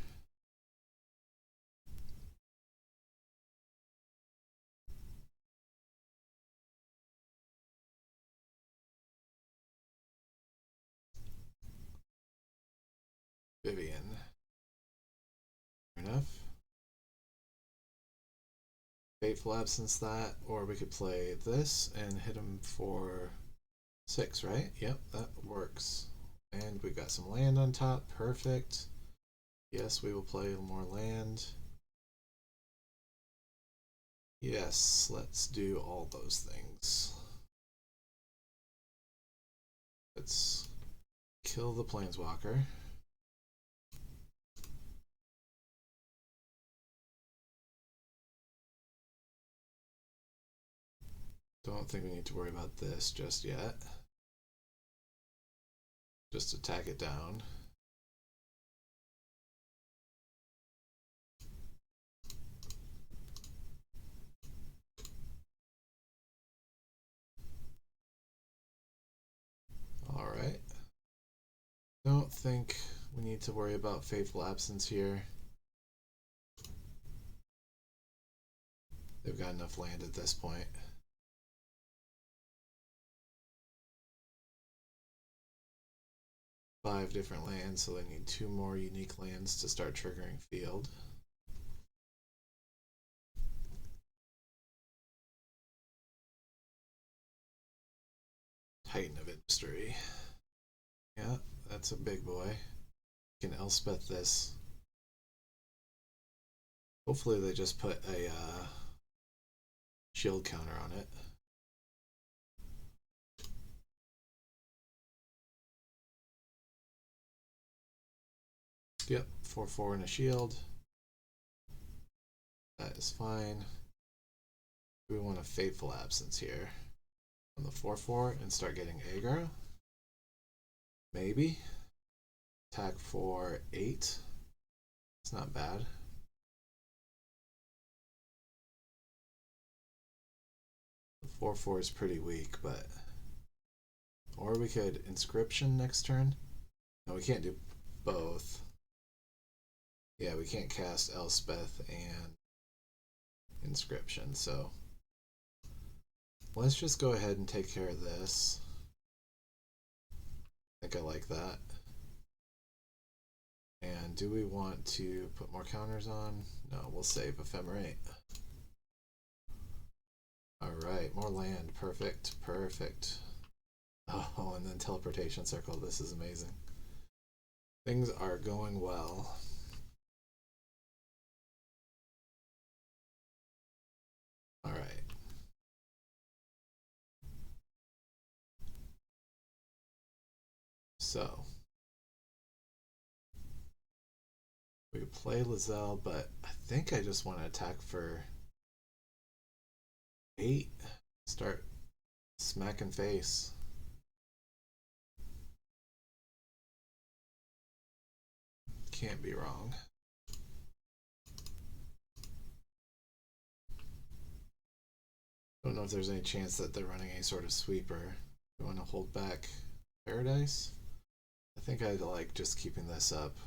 Vivian. Fair enough. Fateful Absence that, or we could play this and hit him for 6, right? Yep, that works. And we've got some land on top. Perfect. Yes, we will play more land. Yes, let's do all those things. Let's kill the Planeswalker. Don't think we need to worry about this just yet. Just attack it down. Alright. Don't think we need to worry about Fateful Absence here. They've got enough land at this point. Five different lands, so they need 2 more unique lands to start triggering field. Titan of Industry. Yeah, that's a big boy. You can Elspeth this. Hopefully they just put a shield counter on it. Yep, 4/4 and a shield. That is fine. We want a Fateful Absence here on the 4/4 and start getting aggro. Maybe. Attack for 8. It's not bad. The 4/4 is pretty weak, but... Or we could Inscription next turn. No, we can't do both. Yeah, we can't cast Elspeth and Inscription, so... Let's just go ahead and take care of this. I think I like that. And do we want to put more counters on? No, we'll save Ephemerate. Alright, more land. Perfect, perfect. Oh, and then Teleportation Circle. This is amazing. Things are going well. Alright. So we could play Lizelle, but I think I just want to attack for 8. Start Smack and face. Can't be wrong. Don't know if there's any chance that they're running any sort of sweeper. You want to hold back Paradise? I think I like just keeping this up.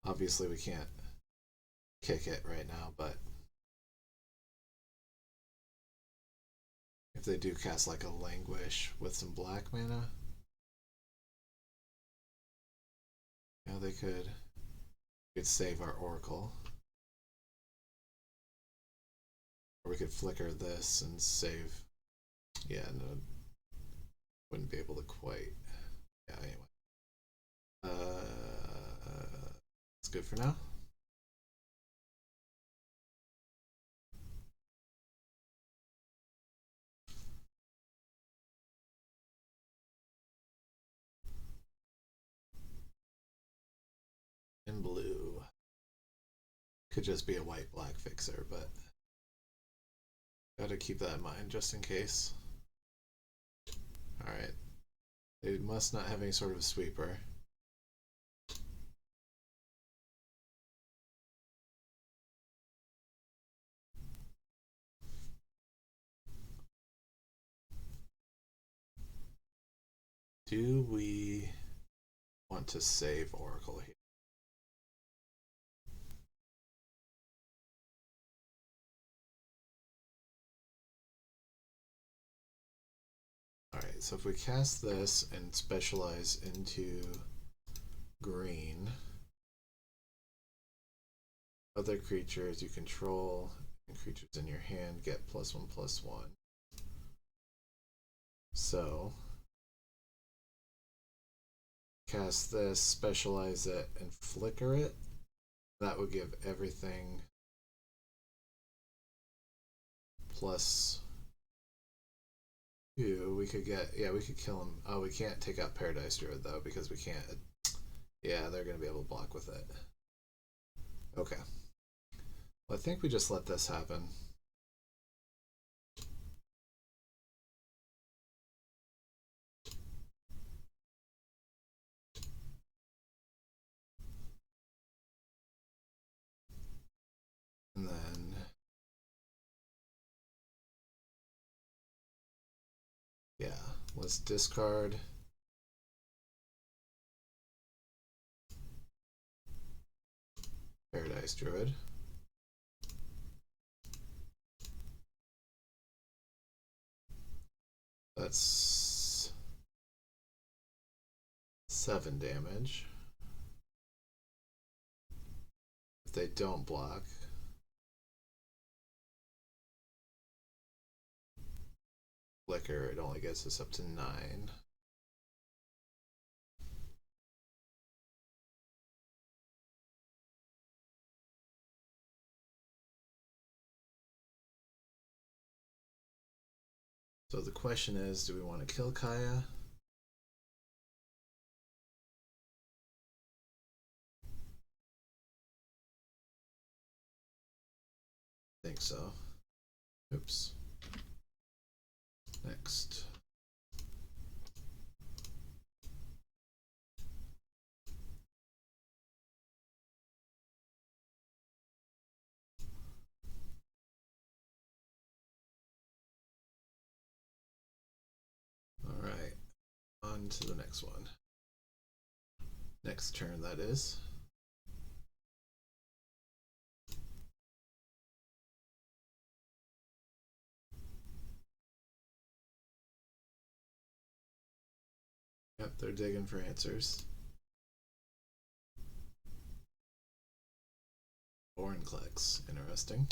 Obviously we can't kick it right now, but if they do cast like a Languish with some black mana, yeah, they could save our Oracle. Or we could flicker this and save. Yeah, no, wouldn't be able to quite. Yeah, anyway. It's good for now. In blue. Could just be a white-black fixer, but gotta keep that in mind just in case. Alright. They must not have any sort of sweeper. Do we want to save Oracle here? Alright, so if we cast this and specialize into green, other creatures you control and creatures in your hand get +1/+1. So cast this, specialize it, and flicker it. That would give everything +2. We could get, yeah, we could kill him. Oh, we can't take out Paradise Druid though because we can't. Yeah, they're gonna be able to block with it. Okay. Well, I think we just let this happen. And then yeah, let's discard Paradise Druid. That's 7 damage. If they don't block. Flicker, it only gets us up to 9. So the question is, do we want to kill Kaya? I think so. Oops. Next. Alright, on to the next one. Next turn, that is. Yep, they're digging for answers. Vorinclex, interesting.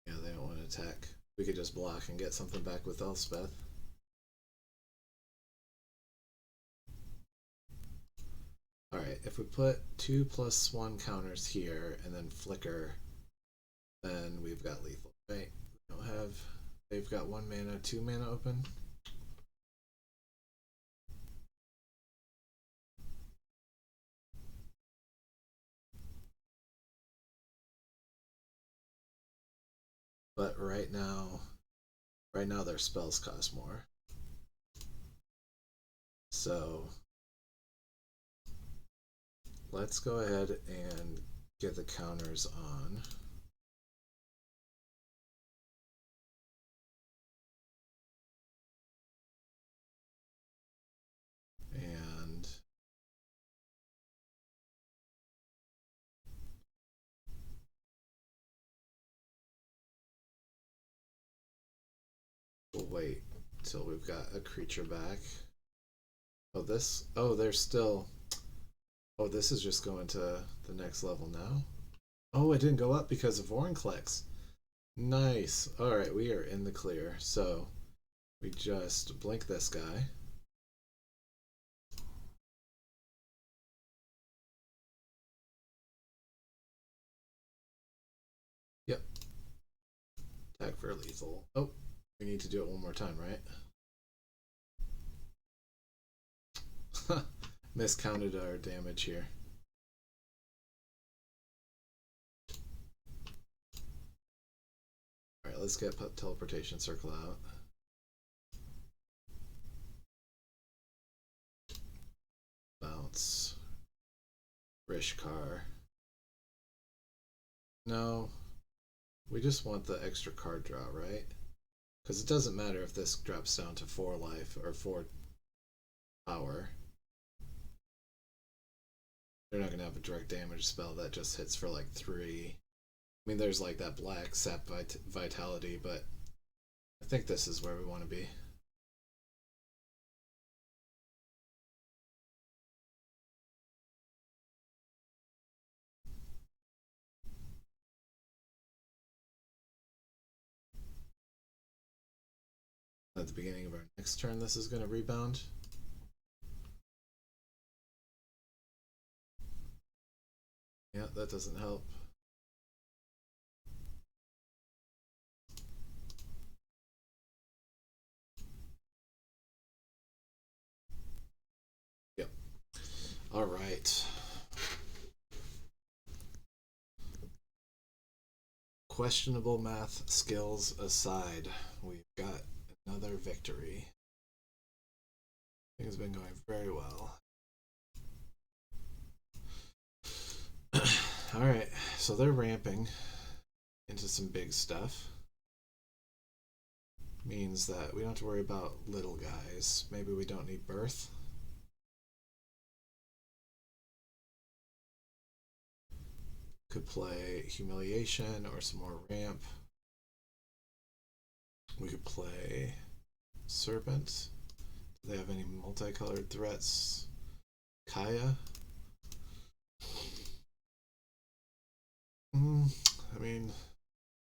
Yeah, they don't want to attack. We could just block and get something back with Elspeth. Alright, if we put 2/+1 counters here and then flicker, then we've got lethal, right? We don't have. They've got 1 mana, 2 mana open. but right now their spells cost more. So let's go ahead and get the counters on. And we'll wait till we've got a creature back. Oh, there's still... Oh, this is just going to the next level now? Oh, it didn't go up because of Vorinclex. Nice. Alright, we are in the clear. So, we just blink this guy. Yep. Attack for lethal. Oh, we need to do it one more time, right? Miscounted our damage here. Alright, let's get teleportation circle out. Bounce. Rishkar. No. We just want the extra card draw, right? Because it doesn't matter if this drops down to 4 life or 4 power. They're not going to have a direct damage spell that just hits for like 3. I mean, there's like that black sap vitality, but I think this is where we want to be. At the beginning of our next turn, this is going to rebound. Yeah, that doesn't help. Yep. All right. Questionable math skills aside, we've got another victory. Things have been going very well. Alright, so they're ramping into some big stuff. Means that we don't have to worry about little guys. Maybe we don't need birth. Could play humiliation or some more ramp. We could play serpent. Do they have any multicolored threats? Kaya. I mean,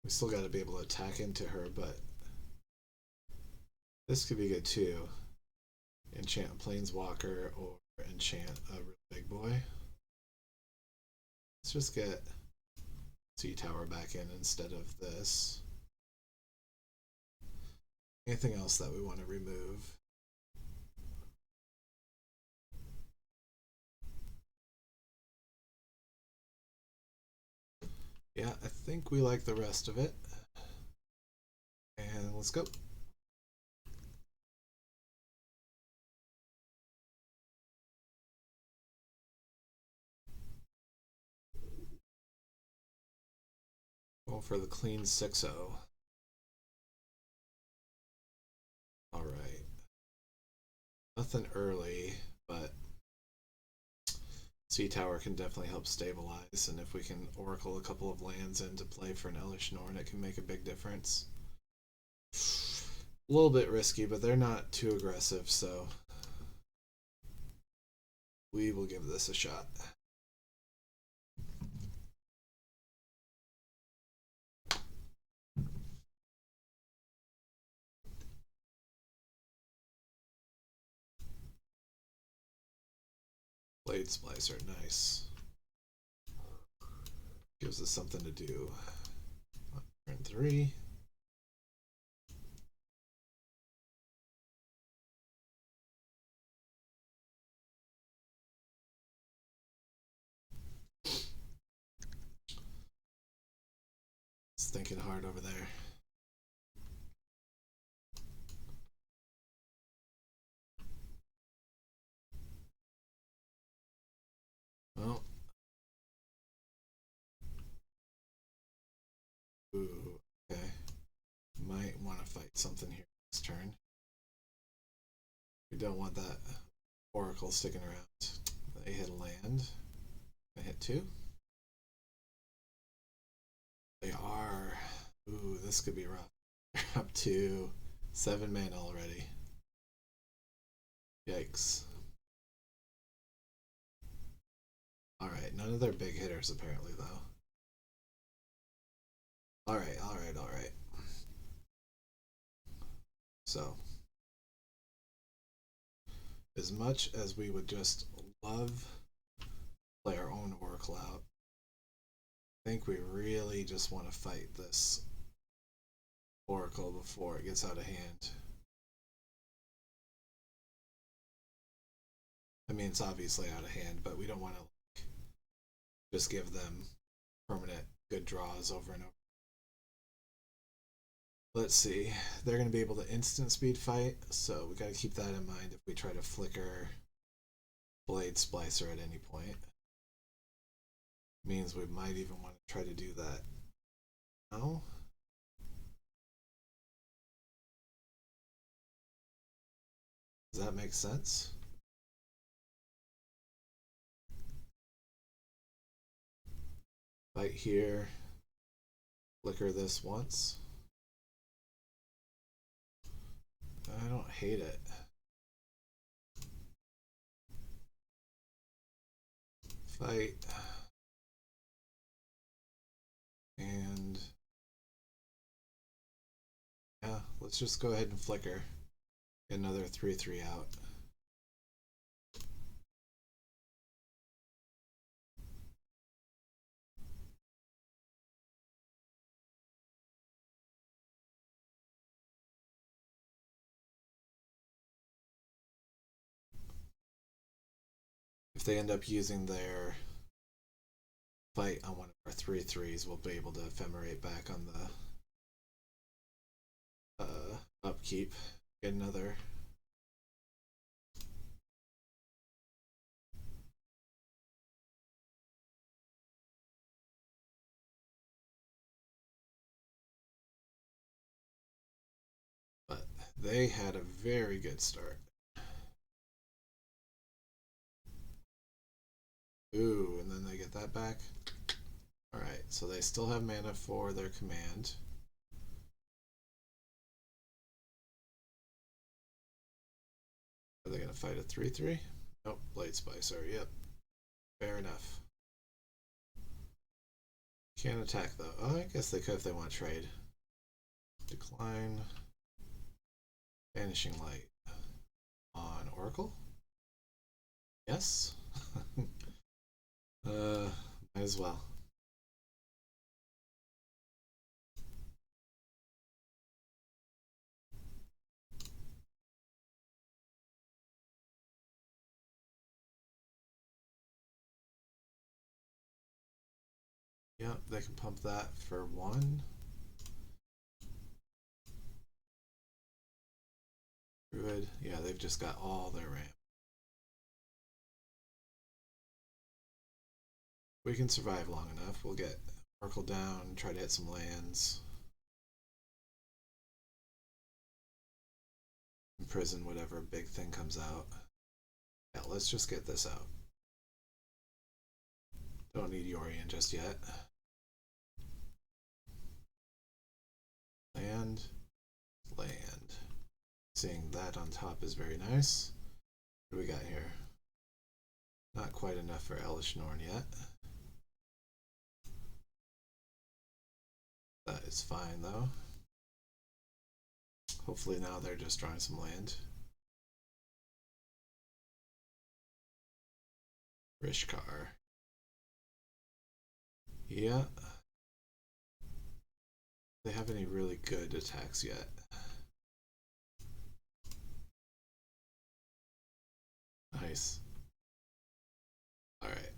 we still got to be able to attack into her, but this could be good too. Enchant a planeswalker or enchant a real big boy. Let's just get Sea Tower back in instead of this. Anything else that we want to remove? Yeah, I think we like the rest of it. And let's go. Going for the clean 6-0. Alright. Nothing early, but Sea Tower can definitely help stabilize, and if we can oracle a couple of lands into play for an Elish Norn, it can make a big difference. A little bit risky, but they're not too aggressive, so we will give this a shot. Blade Splicer, nice. Gives us something to do. Turn 3. It's thinking hard over there. want to fight something here this turn. We don't want that Oracle sticking around. They hit a land. I hit 2. They are. Ooh, this could be rough. They're up to 7 mana already. Yikes. Alright, none of their big hitters apparently, though. Alright. So, as much as we would just love to play our own Oracle out, I think we really just want to fight this Oracle before it gets out of hand. I mean, it's obviously out of hand, but we don't want to just give them permanent good draws over and over. Let's see. They're going to be able to instant speed fight, so we got to keep that in mind if we try to flicker Blade Splicer at any point. Means we might even want to try to do that now. Does that make sense? Fight here. Flicker this once. I don't hate it. Fight. And yeah, let's just go ahead and flicker. Get another 3/3 out. If they end up using their fight on one of our 3/3s, we'll be able to ephemerate back on the upkeep. Get another. But they had a very good start. Ooh, and then they get that back. Alright, so they still have mana for their command. Are they going to fight a 3/3? Nope, Blade Splicer, yep. Fair enough. Can't attack though. Oh, I guess they could if they want to trade. Decline. Vanishing Light. On Oracle? Yes? Might as well. Yep, they can pump that for 1. Druid, yeah, they've just got all their ramp. We can survive long enough. We'll get Oracle down, try to hit some lands. Imprison whatever big thing comes out. Yeah, let's just get this out. Don't need Yorion just yet. Land. Seeing that on top is very nice. What do we got here? Not quite enough for Elish Norn yet. That is fine though. Hopefully now they're just drawing some land. Rishkar. Yeah. They have any really good attacks yet? Nice. Alright.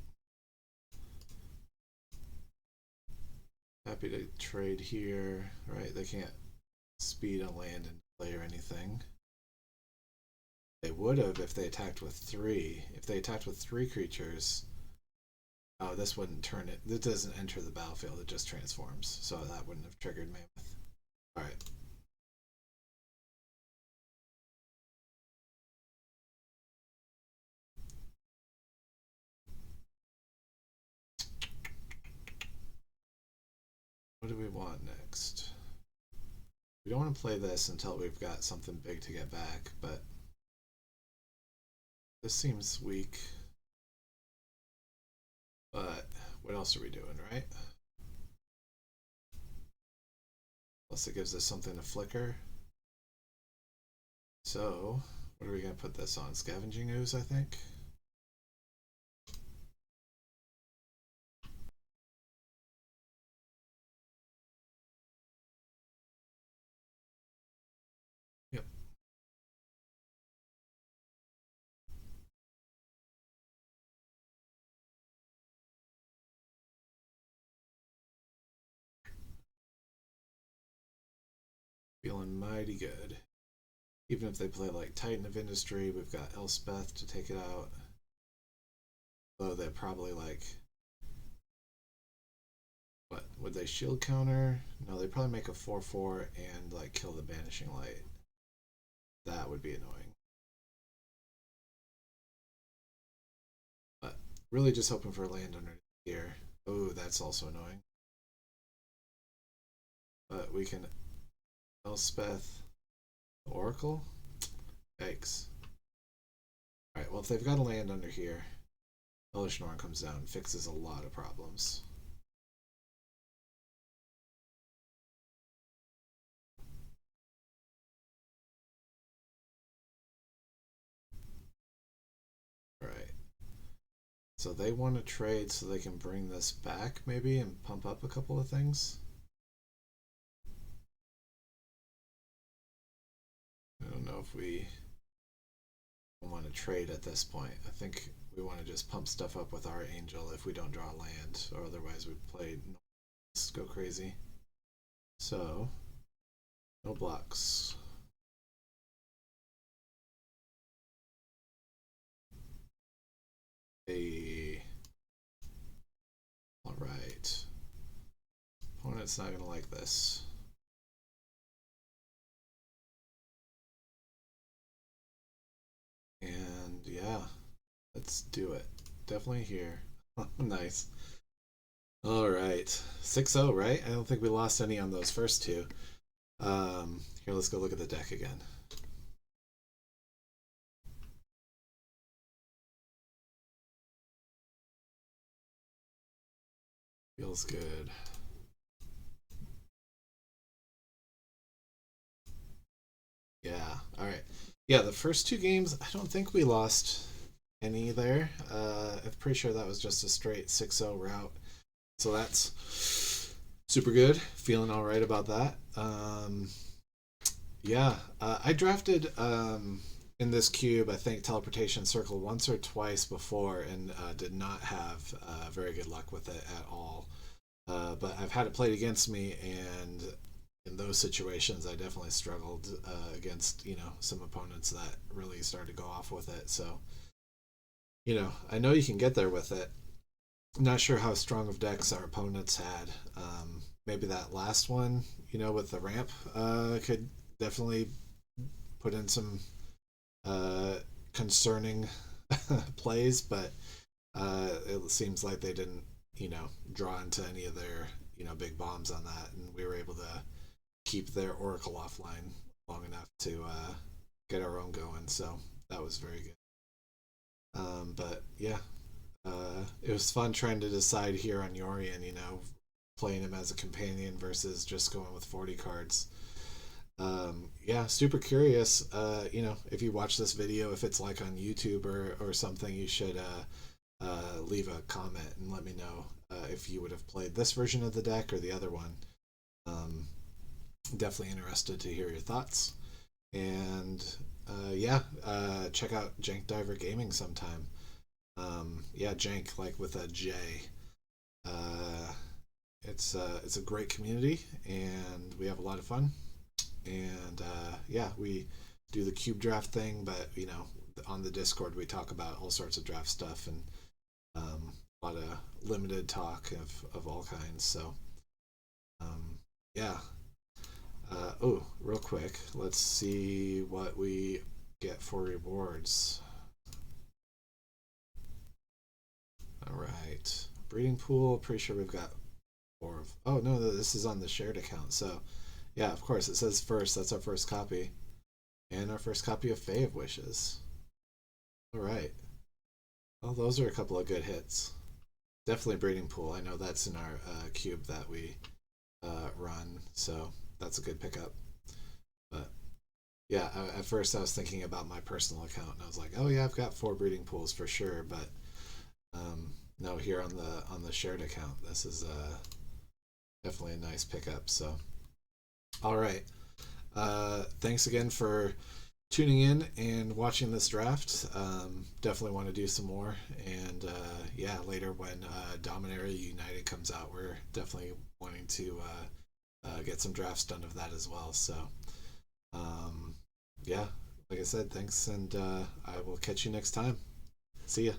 Happy to trade here. Right, they can't speed a land and play or anything. They would have if they attacked with 3. If they attacked with 3 creatures, oh, this wouldn't turn it. This doesn't enter the battlefield, it just transforms. So that wouldn't have triggered Mammoth. Alright. What do we want next? We don't want to play this until we've got something big to get back, but this seems weak. But what else are we doing, right? Plus it gives us something to flicker. So, what are we going to put this on? Scavenging Ooze, I think? Yep. Feeling mighty good. Even if they play like Titan of Industry, we've got Elspeth to take it out. Though they're probably like... What? Would they shield counter? No, they'd probably make a 4/4 and like kill the Banishing Light. That would be annoying. But really just hoping for land underneath here. Oh, that's also annoying. But we can Elspeth Oracle? Yikes. Alright, well if they've got a land under here, Hellish Norn comes down and fixes a lot of problems. Alright. So they want to trade so they can bring this back maybe and pump up a couple of things. I don't know if we want to trade at this point. I think we want to just pump stuff up with our Angel if we don't draw land, or otherwise we play go crazy. So, no blocks. Alright. Opponent's not going to like this. And yeah, let's do it. Definitely here. Nice. Alright. 6-0, right? I don't think we lost any on those first two. Here, let's go look at the deck again. Feels good. Yeah, alright. Yeah, the first two games, I don't think we lost any there. I'm pretty sure that was just a straight 6-0 route. So that's super good. Feeling alright about that. Yeah, I drafted in this cube, I think, Teleportation Circle once or twice before and did not have very good luck with it at all. But I've had it played against me, and in those situations, I definitely struggled against, some opponents that really started to go off with it. So, I know you can get there with it. I'm not sure how strong of decks our opponents had. Maybe that last one, with the ramp, could definitely put in some concerning plays, but it seems like they didn't, draw into any of their, big bombs on that, and we were able to keep their Oracle offline long enough to get our own going. So that was very good. But yeah, it was fun trying to decide here on Yorian, playing him as a companion versus just going with 40 cards. Yeah, super curious. If you watch this video, if it's like on YouTube or something, you should leave a comment and let me know if you would have played this version of the deck or the other one. Definitely interested to hear your thoughts. And check out Jank Diver Gaming sometime. Yeah, Jank, like with a J. It's a great community, and we have a lot of fun. And yeah, we do the cube draft thing, but on the Discord we talk about all sorts of draft stuff and a lot of limited talk of all kinds. So yeah. Oh, real quick, let's see what we get for rewards. All right, breeding pool. Pretty sure we've got Or oh no, this is on the shared account. So yeah, of course it says first. That's our first copy, and our first copy of Fae of Wishes. All right. Well, those are a couple of good hits. Definitely breeding pool. I know that's in our cube that we run, so that's a good pickup. But yeah, at first I was thinking about my personal account, and I was like, oh yeah, I've got 4 breeding pools for sure. But no, here on the shared account, this is definitely a nice pickup. So all right, thanks again for tuning in and watching this draft. Definitely want to do some more. And yeah, later when Dominaria United comes out, we're definitely wanting to get some drafts done of that as well. So yeah, like I said, thanks, and I will catch you next time. See ya.